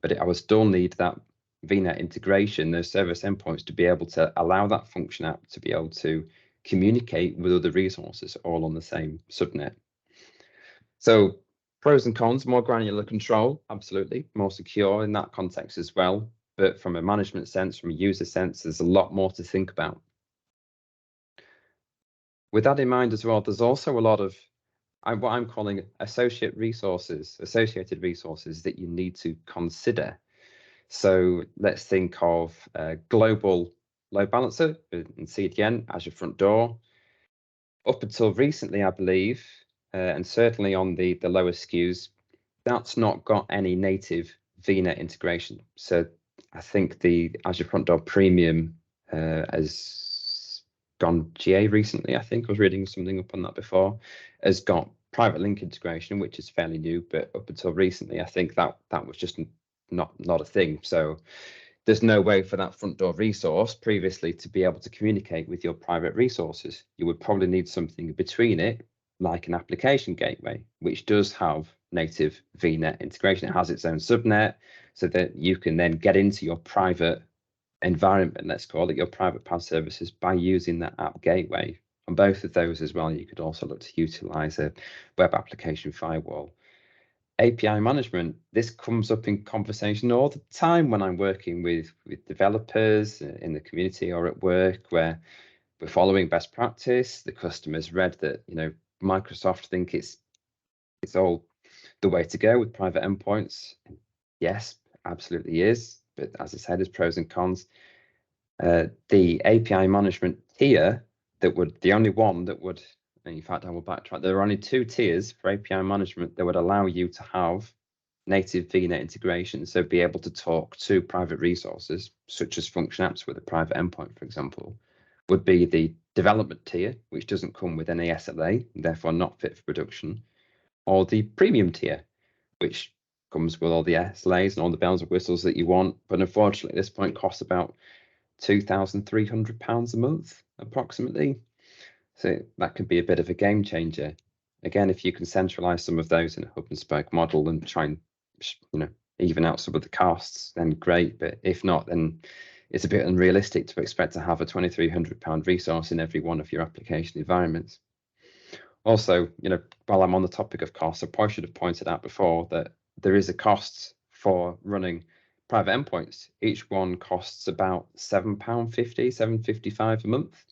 But I would still need that VNet integration, those service endpoints, to be able to allow that function app to be able to communicate with other resources all on the same subnet. So pros and cons: more granular control, absolutely, more secure in that context as well. But from a management sense, from a user sense, there's a lot more to think about. With that in mind as well, there's also a lot of what I'm calling associated resources that you need to consider. So let's think of a global load balancer in CDN as your front door. up until recently, I believe, and certainly on the lower SKUs, that's not got any native VNet integration. So I think the Azure Front Door Premium has gone GA recently. I think I was reading something up on that before. Has got private link integration, which is fairly new, but up until recently, I think that was just not a thing. So there's no way for that front door resource previously to be able to communicate with your private resources. You would probably need something between it, like an application gateway, which does have native VNet integration. It has its own subnet so that you can then get into your private environment, let's call it, your private PaaS services by using that app gateway. On both of those as well, you could also look to utilize a web application firewall. API management, this comes up in conversation all the time when I'm working with developers in the community or at work, where we're following best practice. The customer's read that, you know, Microsoft think it's all the way to go with private endpoints. Yes, absolutely is. But as I said, there's pros and cons. The API management tier the only one that would, in fact, I will backtrack. There are only 2 tiers for API management that would allow you to have native VNet integration, so be able to talk to private resources, such as function apps with a private endpoint, for example, would be the development tier, which doesn't come with any SLA, and therefore not fit for production, or the premium tier, which comes with all the SLAs and all the bells and whistles that you want, but unfortunately at this point costs about £2,300 a month, approximately. So that could be a bit of a game changer. Again, if you can centralize some of those in a hub and spoke model and try and, you know, even out some of the costs, then great. But if not, then it's a bit unrealistic to expect to have a £2,300 resource in every one of your application environments. Also, you know, while I'm on the topic of costs, I probably should have pointed out before that there is a cost for running private endpoints. Each one costs about £7.50, £7.55 a month.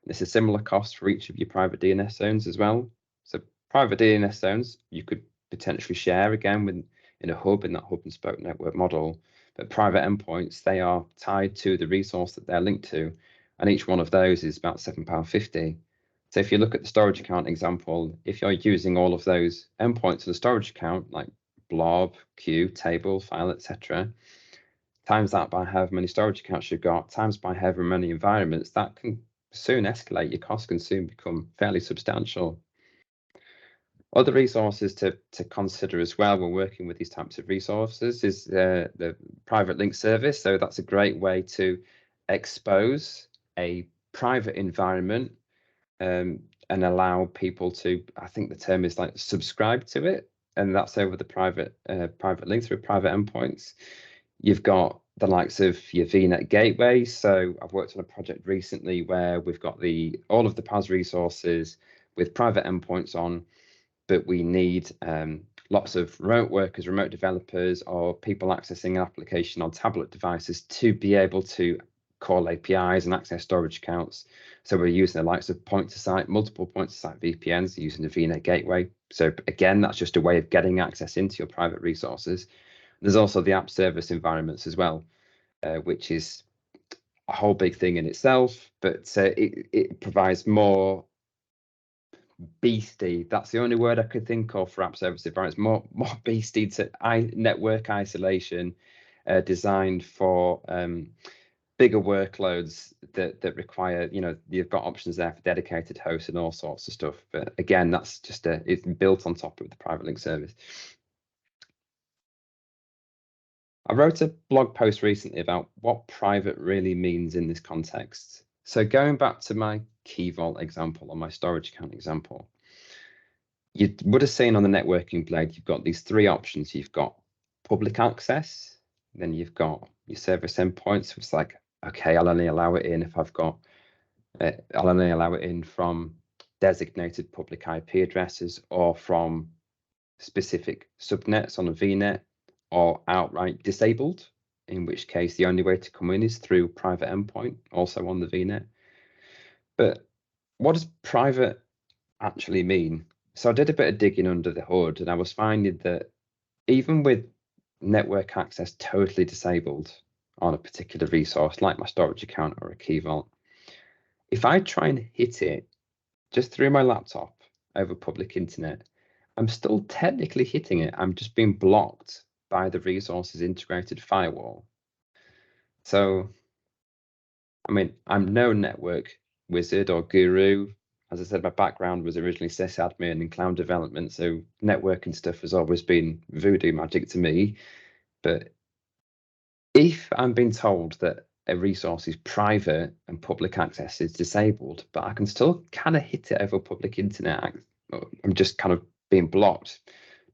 It's a similar cost for each of your private DNS zones as well. So private DNS zones, you could potentially share again in a hub, in that hub and spoke network model. But private endpoints, they are tied to the resource that they're linked to. And each one of those is about £7.50. So if you look at the storage account example, if you're using all of those endpoints in a storage account, like blob, queue, table, file, etc., times that by however many storage accounts you've got, times by however many environments, that can soon escalate. Your costs can soon become fairly substantial. Other resources to consider as well when working with these types of resources is the private link service. So that's a great way to expose a private environment and allow people to, I think the term is like subscribe to it, and that's over the private link through private endpoints. You've got the likes of your VNet gateway. So I've worked on a project recently where we've got all of the PaaS resources with private endpoints on, but we need lots of remote workers, remote developers, or people accessing an application on tablet devices to be able to call APIs and access storage accounts. So we're using the likes of point-to-site, multiple point-to-site VPNs using the VNet gateway. So again, that's just a way of getting access into your private resources. There's also the app service environments as well, which is a whole big thing in itself, but it provides more beastie. That's the only word I could think of for app service environments. More beastie to network isolation, designed for bigger workloads that require, you know, you've got options there for dedicated hosts and all sorts of stuff. But again, that's just it's built on top of the private link service. I wrote a blog post recently about what private really means in this context. So going back to my Key Vault example or my storage account example, you would have seen on the networking blade, you've got these 3 options. You've got public access, then you've got your service endpoints. It's like, okay, I'll only allow it in if I've got, I'll only allow it in from designated public IP addresses or from specific subnets on a VNet, or outright disabled, in which case the only way to come in is through private endpoint, also on the VNet. But what does private actually mean? So I did a bit of digging under the hood, and I was finding that even with network access totally disabled on a particular resource, like my storage account or a Key Vault, if I try and hit it just through my laptop over public internet, I'm still technically hitting it. I'm just being blocked by the resources integrated firewall. So, I mean, I'm no network wizard or guru. As I said, my background was originally sysadmin and cloud development, so networking stuff has always been voodoo magic to me. But if I'm being told that a resource is private and public access is disabled, but I can still kind of hit it over public internet, I'm just kind of being blocked,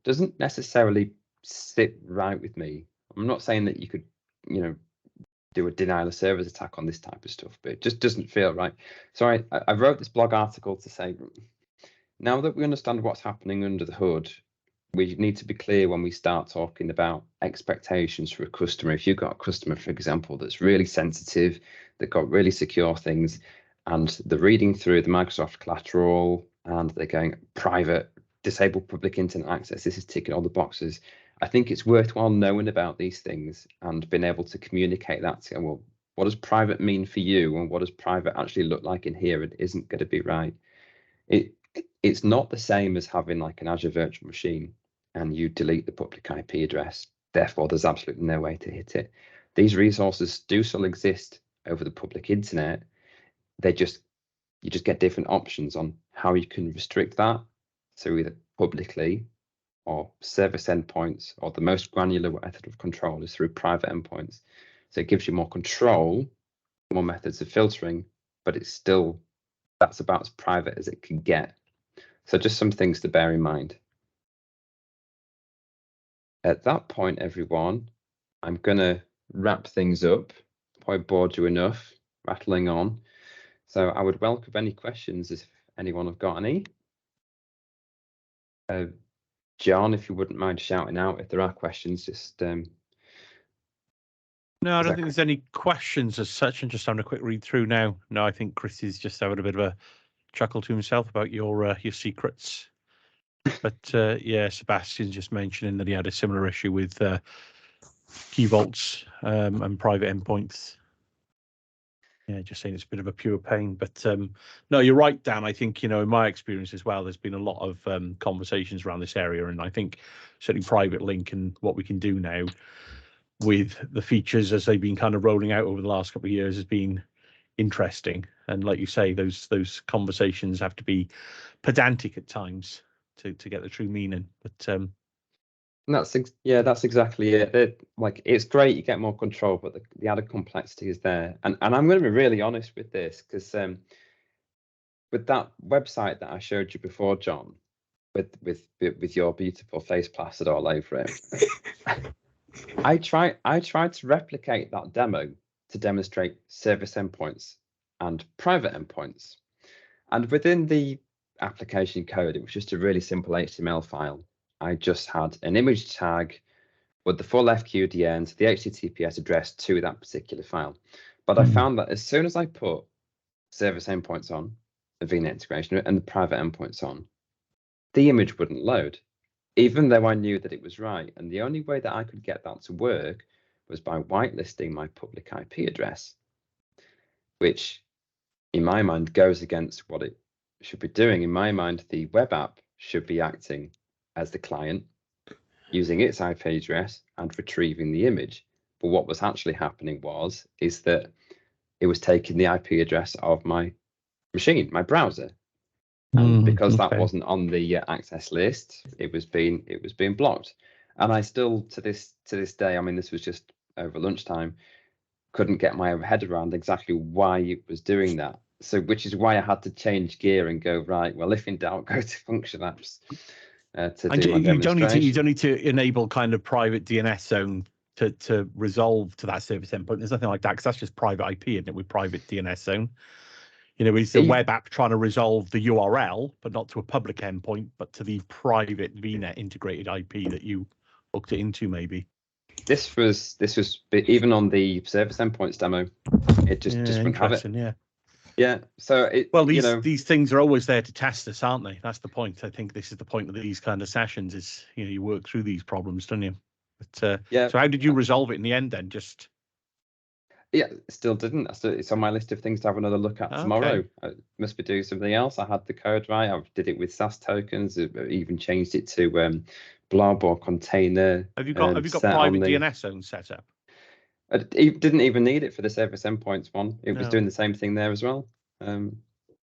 doesn't necessarily sit right with me. I'm not saying that you could, do a denial of service attack on this type of stuff, but it just doesn't feel right. So I wrote this blog article to say, now that we understand what's happening under the hood, we need to be clear when we start talking about expectations for a customer. If you've got a customer, for example, that's really sensitive, that got really secure things, and they're reading through the Microsoft collateral and they're going private, disable public internet access, this is ticking all the boxes. I think it's worthwhile knowing about these things and being able to communicate that to, well, what does private mean for you and what does private actually look like in here? It isn't going to be right. It's not the same as having like an Azure virtual machine and you delete the public IP address. Therefore, there's absolutely no way to hit it. These resources do still exist over the public internet. You just get different options on how you can restrict that. So either publicly or service endpoints, or the most granular method of control is through private endpoints. So it gives you more control, more methods of filtering, but it's still, that's about as private as it can get. So just some things to bear in mind. At that point, everyone, I'm gonna wrap things up. Probably bored you enough rattling on. So I would welcome any questions if anyone have got any. John, if you wouldn't mind shouting out if there are questions, just no, I don't think there's any questions as such. I'm just having a quick read through now. No, I think Chris is just having a bit of a chuckle to himself about your secrets. But yeah, Sebastian's just mentioning that he had a similar issue with key vaults and private endpoints. Yeah, just saying it's a bit of a pure pain. But no, you're right, Dan. I think, in my experience as well, there's been a lot of conversations around this area. And I think certainly private link and what we can do now with the features as they've been kind of rolling out over the last couple of years has been interesting. And like you say, those conversations have to be pedantic at times to get the true meaning. But that's exactly it. Like, it's great you get more control, but the added complexity is there. And I'm going to be really honest with this, because with that website that I showed you before, John, with your beautiful face plastered all over it, I tried to replicate that demo to demonstrate service endpoints and private endpoints. And within the application code, it was just a really simple HTML file. I just had an image tag with the full FQDN, the HTTPS address to that particular file. But I found that as soon as I put service endpoints on, the VNet integration, and the private endpoints on, the image wouldn't load, even though I knew that it was right. And the only way that I could get that to work was by whitelisting my public IP address, which in my mind goes against what it should be doing. In my mind, the web app should be acting as the client, using its IP address and retrieving the image. But what was actually happening is that it was taking the IP address of my machine, my browser. And because that wasn't on the access list, it was being blocked. And I still, to this day, I mean, this was just over lunchtime, couldn't get my head around exactly why it was doing that. So, which is why I had to change gear and go, right, well, if in doubt, go to function apps to do my demonstration. You don't need to enable kind of private DNS zone to resolve to that service endpoint. There's nothing like that, because that's just private IP, isn't it, with private DNS zone? It's the web app trying to resolve the URL, but not to a public endpoint, but to the private VNet integrated IP that you hooked it into, maybe. This was even on the service endpoints demo. It just wouldn't have it. Yeah. So these things are always there to test us, aren't they? That's the point. I think this is the point of these kind of sessions. Is you work through these problems, don't you? But so how did you resolve it in the end then? Just Yeah, still didn't. It's on my list of things to have another look at tomorrow. I must be doing something else. I had the code right. I did it with SAS tokens. I even changed it to blob or container. Have you got private DNS zone set up? I didn't even need it for the service endpoints one. It was No. doing the same thing there as well.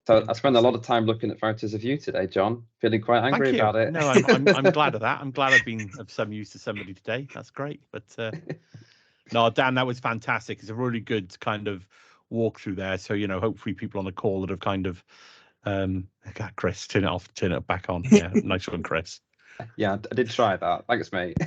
So I spent a lot of time looking at photos of you today, John. Feeling quite angry about it. No, I'm glad of that. I'm glad I've been of some use to somebody today. That's great. But no, Dan, that was fantastic. It's a really good kind of walkthrough there. So hopefully people on the call that have kind of Chris, turn it off, turn it back on. Yeah, nice one, Chris. Yeah, I did try that. Thanks, mate.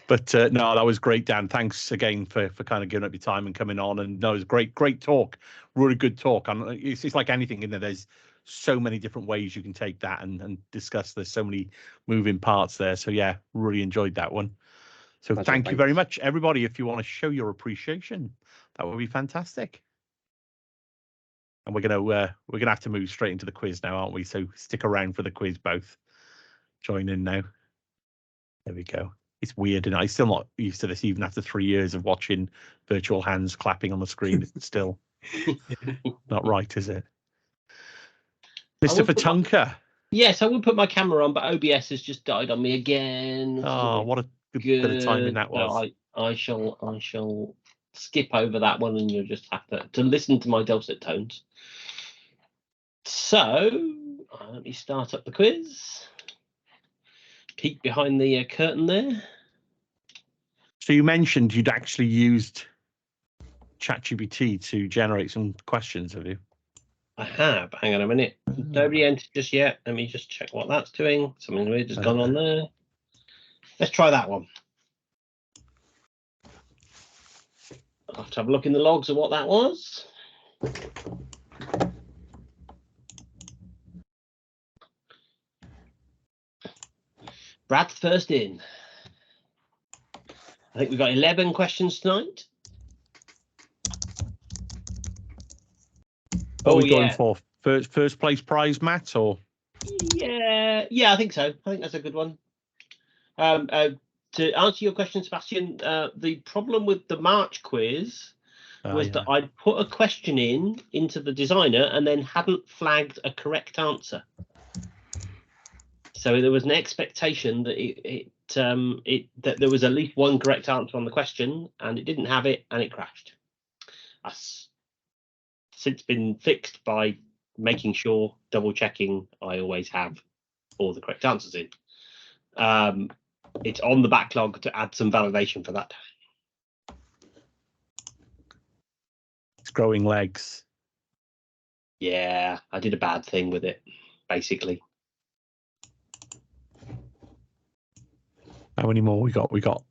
But no, that was great, Dan. Thanks again for kind of giving up your time and coming on. And no, it was great talk, really good talk. And it's like anything in there. There's so many different ways you can take that and discuss. There's so many moving parts there. So yeah, really enjoyed that one. So thank you very much, everybody. If you want to show your appreciation, that would be fantastic. And we're gonna have to move straight into the quiz now, aren't we? So stick around for the quiz, both. Join in now. There we go. It's weird, and I'm still not used to this, even after 3 years of watching virtual hands clapping on the screen. It's still not right, is it? Mr. Fatunka. Yes, I would put my camera on, but OBS has just died on me again. Oh, what a good bit of timing that was. I shall skip over that one, and you'll just have to listen to my dulcet tones. So let me start up the quiz. Peek behind the curtain there. So you mentioned you'd actually used ChatGPT to generate some questions, have you? I have. Hang on a minute. Nobody entered just yet. Let me just check what that's doing. Something weird has gone on there. Let's try that one. I'll have to have a look in the logs of what that was. Brad's first in. I think we've got 11 questions tonight. What are we going for? First place prize, Matt, or? Yeah, I think so. I think that's a good one. To answer your question, Sebastian, the problem with the March quiz was that I'd put a question into the designer and then hadn't flagged a correct answer. So there was an expectation that that there was at least one correct answer on the question, and it didn't have it, and it crashed. That's since been fixed by making sure, double checking I always have all the correct answers in. It's on the backlog to add some validation for that. It's growing legs. Yeah, I did a bad thing with it, basically. How many more we got? We got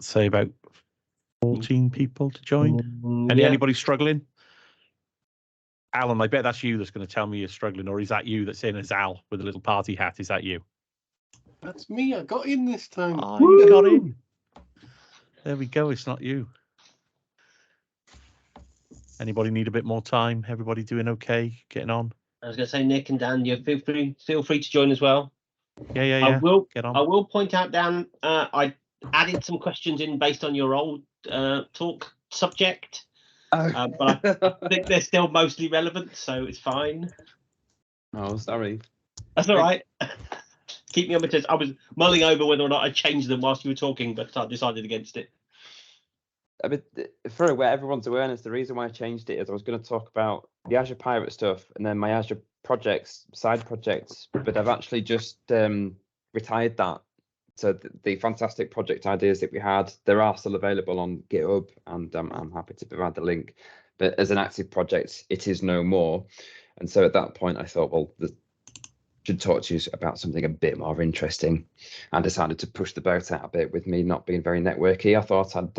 say about 14 people to join. Anybody struggling? Alan, I bet that's you that's going to tell me you're struggling, or is that you that's in as Al with a little party hat? Is that you? That's me. I got in this time. Oh, you got in. There we go. It's not you. Anybody need a bit more time? Everybody doing okay? Getting on? I was going to say, Nick and Dan, you feel free to join as well. Yeah. I will. Get on. I will point out, Dan, I added some questions in based on your old talk subject, but I think they're still mostly relevant, so it's fine. Oh, sorry. That's all right. Keep me on my toes. I was mulling over whether or not I changed them whilst you were talking, but I decided against it. I mean, for where everyone's awareness, the reason why I changed it is I was going to talk about the Azure Pirate stuff and then my Azure projects, side projects, but I've actually just retired that. So the fantastic project ideas that we had, there are still available on GitHub, and I'm happy to provide the link. But as an active project, it is no more. And so at that point, I thought, well, should talk to you about something a bit more interesting, and decided to push the boat out a bit. With me not being very networky, I thought I'd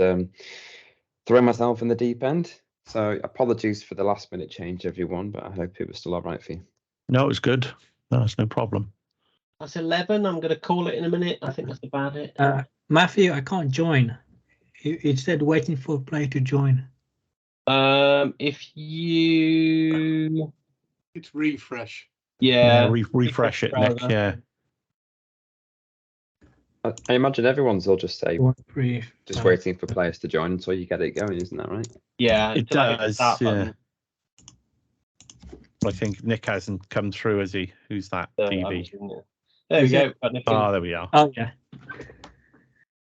throw myself in the deep end. So apologies for the last minute change, everyone, but I hope it was still all right for you. No, it was good. No, it's no problem. That's 11. I'm going to call it in a minute. I think that's about it. Matthew, I can't join. It said waiting for player to join. If you... It's refresh. Yeah, refresh it, Nick. Yeah. I imagine everyone's will just say, One brief. just waiting for players to join until you get it going, isn't that right? Yeah, It until I hit the does, start yeah. button, I think Nick hasn't come through, has he? Who's that? I'm DB. assuming it. There we Is go. Got Nick in. Oh, there we are. Oh yeah.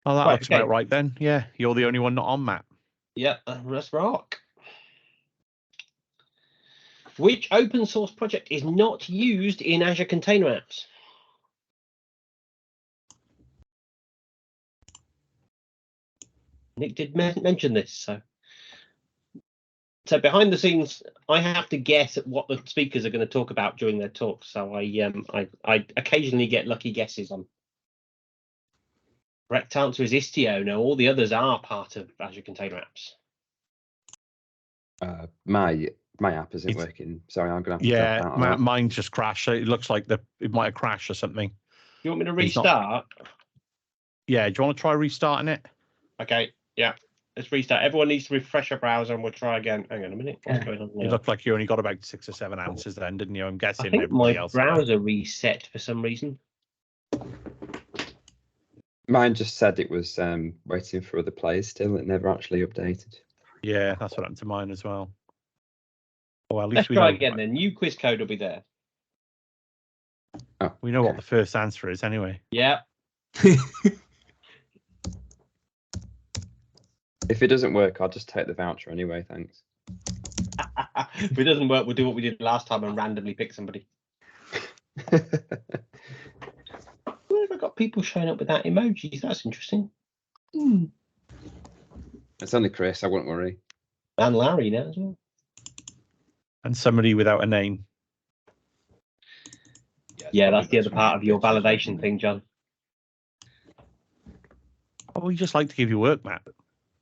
Oh, that Right, looks okay. about right then. Yeah, you're the only one not on, Matt. Yeah, let's rock. Which open source project is not used in Azure Container Apps? Nick did mention this, so behind the scenes, I have to guess at what the speakers are going to talk about during their talk. So I occasionally get lucky guesses on. Correct answer is Istio. No, all the others are part of Azure Container Apps. My app isn't It's- working. Sorry, I'm gonna have to Yeah, drop out of that. mine just crashed. It looks like it might have crashed or something. You want me to It's not- restart? Yeah, do you want to try restarting it? Okay, yeah. Let's restart. Everyone needs to refresh a browser and we'll try again. Hang on a minute. What's Yeah. going on It there? looked like you only got about 6 or 7 answers then, didn't you? I'm I guessing think everybody my else. browser reset for some reason. Mine just said it was waiting for other players still. It never actually updated. Yeah, that's what happened to mine as well. Well, at Let's least we try know, again then. New quiz code will be there. Oh, we know what okay. the first answer is anyway. Yeah. If it doesn't work, I'll just take the voucher anyway. Thanks. If it doesn't work, we'll do what we did last time and randomly pick somebody. Where have I got people showing up without emojis? That's interesting. It's only Chris. I wouldn't worry. And Larry now as well. And somebody without a name. Yeah, that's the other part of your validation thing, John. Oh, we just like to give you work, Matt.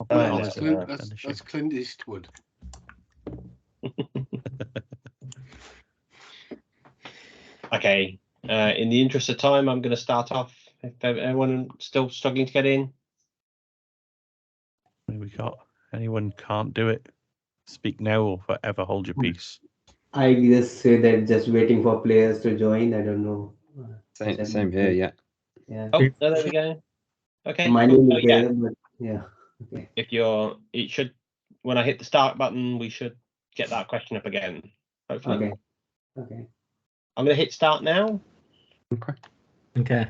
Oh, That's yeah. Clint, that's Clint Eastwood. Okay. In the interest of time, I'm going to start off. If everyone still struggling to get in, We got anyone can't do it. Speak now or forever hold your peace. I just say that just waiting for players to join. I don't know. Same here. Yeah. Yeah. oh, there we go. Okay. My cool. name So, is yeah, there, but yeah. Okay. if you're, it should. When I hit the start button, we should get that question up again. Hopefully. Okay. Okay. I'm going to hit start now. Okay. Okay.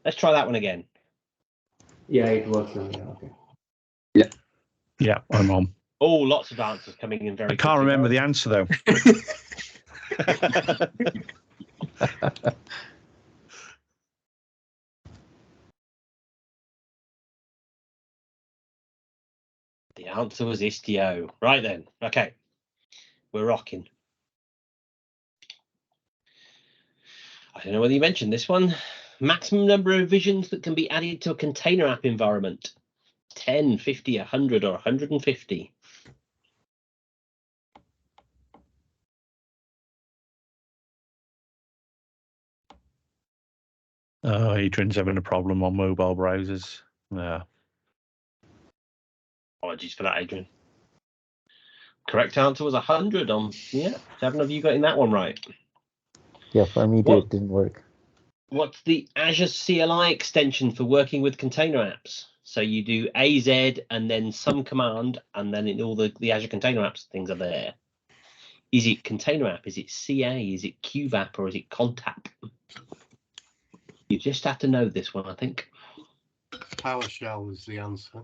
Let's try that one again. Yeah, it works now. Yeah. Okay. Yeah, I'm on. Oh, lots of answers coming in very. I can't quickly. remember the answer though. The answer was Istio. Right then. Okay. We're rocking. I don't know whether you mentioned this one. Maximum number of revisions that can be added to a container app environment. 10, 50, 100, or 150. Oh, Adrian's having a problem on mobile browsers. Yeah. Apologies for that, Adrian. Correct answer was 100 on, yeah. 7 of you got in that one right. Yeah, for me What? it didn't work. What's the Azure CLI extension for working with container apps? So you do AZ and then some command, and then in all the Azure Container Apps things are there. Is it container app? Is it CA? Is it QVAP? Or is it Contap? You just have to know this one, I think. PowerShell is the answer.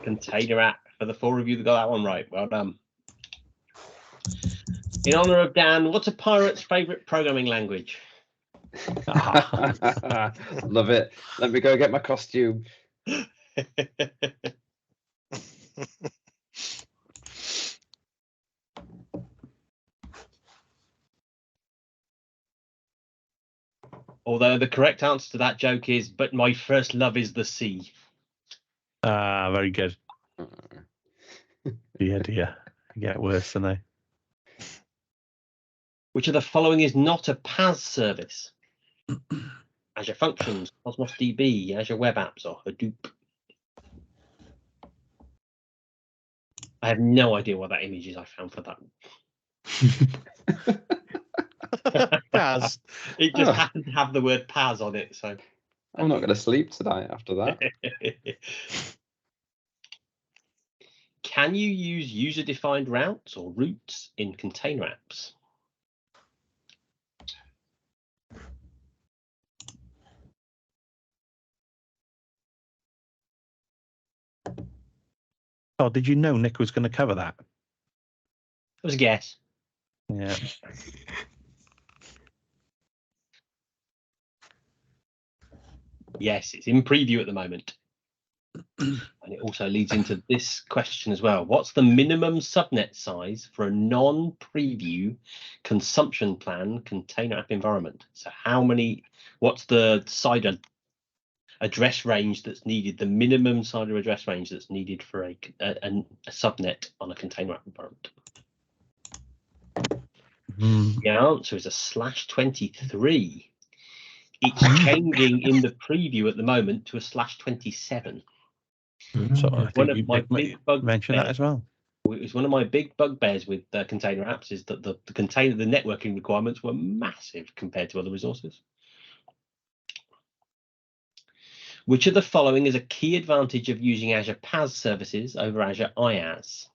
Container app for the 4 of you that got that one right. Well done. In honor of Dan, what's a pirate's favorite programming language? Love it. Let me go get my costume. Although the correct answer to that joke is, but my first love is the sea. Very good. Dear. They get worse, don't they? Which of the following is not a PaaS service? Azure Functions, Cosmos DB, Azure Web Apps, or Hadoop? I have no idea what that image is I found for that. PaaS. It just Oh. happened to have the word PaaS on it, so. I'm not going to sleep tonight after that. Can you use user-defined routes or routes in container apps? Oh, did you know Nick was going to cover that? It was a guess. Yeah. Yes, it's in preview at the moment. And it also leads into this question as well. What's the minimum subnet size for a non-preview consumption plan container app environment? So what's the address range that's needed, the minimum CIDR address range that's needed for a subnet on a container app environment? The answer is a /23. It's changing in the preview at the moment to a /27. So I One think of you my big mentioned that as well. It was one of my big bugbears with container apps is that the networking requirements were massive compared to other resources. Which of the following is a key advantage of using Azure PaaS services over Azure IaaS?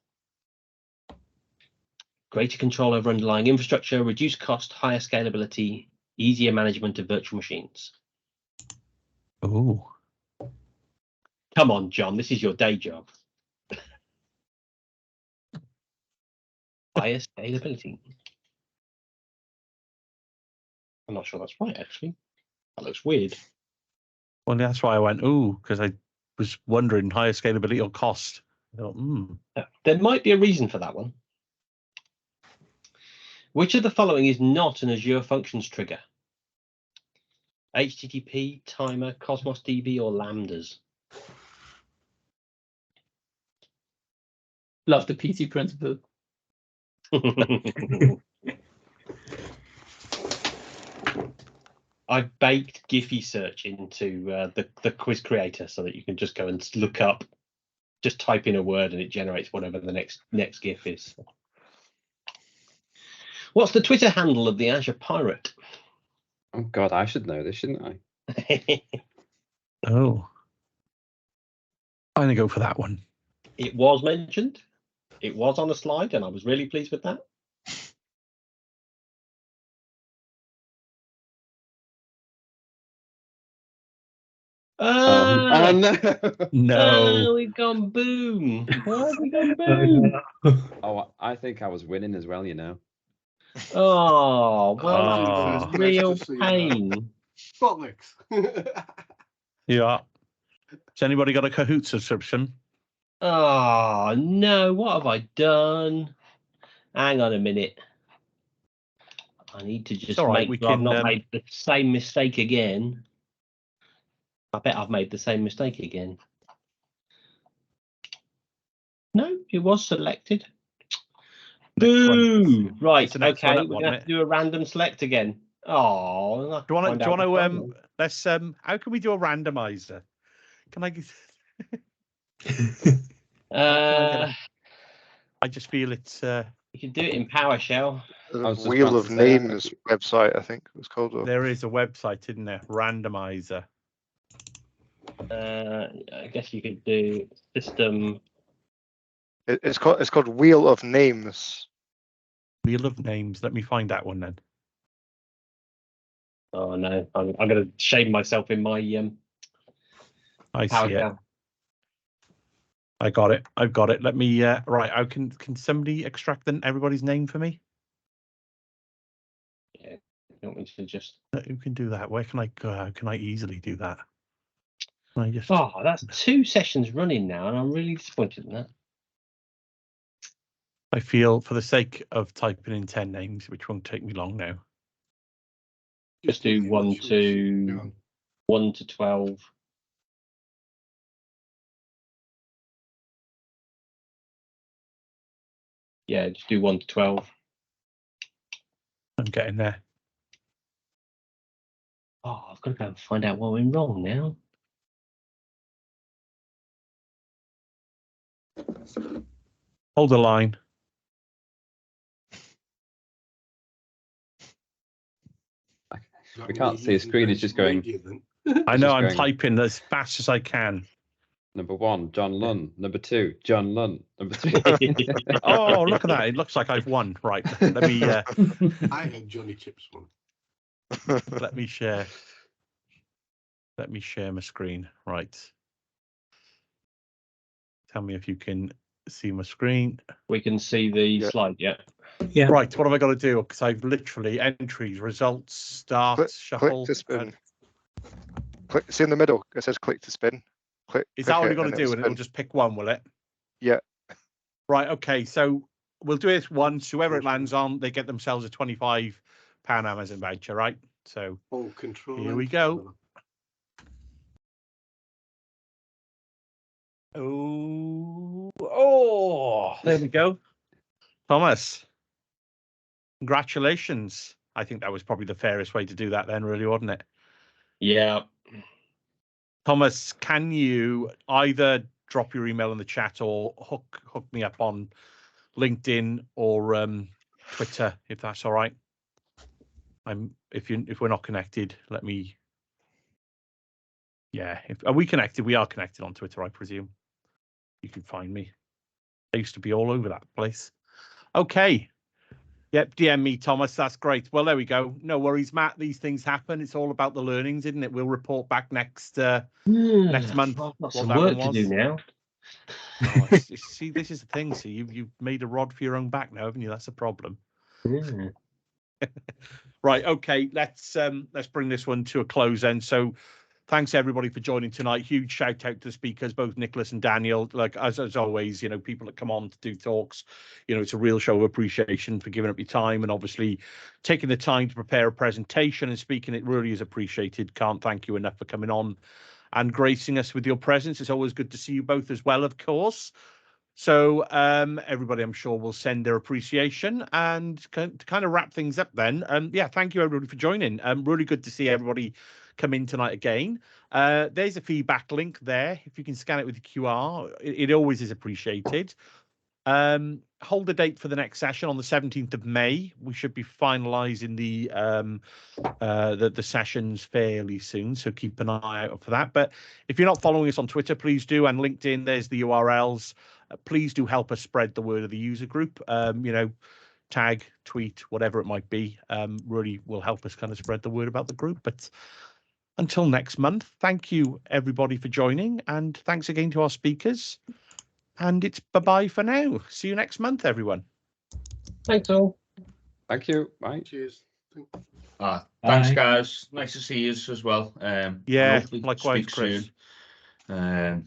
Greater control over underlying infrastructure, reduced cost, higher scalability, easier management of virtual machines. Oh. Come on, John, this is your day job. Higher scalability. I'm not sure that's right, actually. That looks weird. Well, that's why I went, ooh, because I was wondering higher scalability or cost. I thought, There might be a reason for that one. Which of the following is not an Azure Functions trigger? HTTP, Timer, Cosmos DB, or Lambdas? Love the PT principle. I've baked Giphy search into the quiz creator so that you can just go and look up, just type in a word and it generates whatever the next GIF is. What's the Twitter handle of the Azure Pirate? Oh God, I should know this, shouldn't I? oh. I'm going to go for that one. It was mentioned. It was on a slide, and I was really pleased with that. Oh no! No. We've gone boom. Why have we gone boom? Oh, I think I was winning as well, you know. Oh, well, Oh. that's a real pain. Bollocks. Yeah. Has anybody got a Kahoot subscription? Oh, no. What have I done? Hang on a minute. I need to just right, make sure I've not made the same mistake again. I bet I've made the same mistake again. No, it was selected. Boo! Right, okay, we're going to have to do a random select again. Oh, do you want to let's how can we do a randomizer? Can I I just feel it's you can do it in PowerShell. The Wheel of Names website, I think it was called. There is a website, isn't there? Randomizer. I guess you could do system. It's called Wheel of Names. Wheel of Names. Let me find that one then. Oh no, I'm going to shame myself in my I see it. I got it. I've got it. Let me right. I can somebody extract everybody's name for me? Yeah, you want me to just. Who can do that? Where can I go? How can I easily do that? Can I just... Oh, that's 2 sessions running now, and I'm really disappointed in that. I feel for the sake of typing in 10 names, which won't take me long now. Just do 1 to 12. Yeah, just do 1 to 12. I'm getting there. Oh, I've got to go and find out what went wrong now. Hold the line. That We can't means see you a can screen, go it's just to going- radio then. I know, just I'm going- typing as fast as I can. Number 1, John Lunn. Number 2, John Lunn. Number 3. Oh, look at that. It looks like I've won. Right. Let me I had Jonnychipz one. let me share. Let me share my screen. Right. Tell me if you can see my screen. We can see the Yeah. slide, yeah. Yeah. Right, what have I got to do? Because I've literally entries, results, start, Click shuffle. to spin. Click. See in the middle. It says click to spin. Click. Is pick that all it you got to and do? And it'll spin. just pick one, will it? Yeah. Right. Okay. So we'll do it once. Whoever it lands on, they get themselves a £25 Amazon voucher, right? So Full control. Here we go. Oh, there we go. Thomas, congratulations. I think that was probably the fairest way to do that then, really, wasn't it? Yeah. Thomas, can you either drop your email in the chat or hook me up on LinkedIn or Twitter, if that's all right? If we're not connected, let me. Yeah, are we connected? We are connected on Twitter, I presume. You can find me. I used to be all over that place. Okay. Yep, DM me, Thomas. That's great. Well, there we go. No worries, Matt. These things happen. It's all about the learnings, isn't it? We'll report back next month. I've got what some that work one to do was. now. Oh, see, this is the thing. See, you've made a rod for your own back now, haven't you? That's a problem. Yeah. Right. Okay. Let's bring this one to a close then. So, thanks everybody for joining tonight. Huge shout out to the speakers, both Nicholas and Daniel. Like as always, you know, people that come on to do talks, you know, it's a real show of appreciation for giving up your time and obviously taking the time to prepare a presentation and speaking. It really is appreciated. Can't thank you enough for coming on and gracing us with your presence. It's always good to see you both as well, of course. So everybody, I'm sure, will send their appreciation. And to kind of wrap things up then, yeah, thank you everybody for joining. Really good to see everybody come in tonight again. There's a feedback link there. If you can scan it with the QR, it always is appreciated. Hold the date for the next session on the 17th of May. We should be finalising the sessions fairly soon, so keep an eye out for that. But if you're not following us on Twitter, please do, and LinkedIn, there's the URLs. Please do help us spread the word of the user group. You know, tag, tweet, whatever it might be, really will help us kind of spread the word about the group. But until next month, thank you everybody for joining, and thanks again to our speakers. And it's bye-bye for now. See you next month, everyone. Thanks all. Thank you. Bye. Cheers. Thanks, Bye. guys. Nice to see you as well. Yeah, hopefully likewise, speak Chris. soon.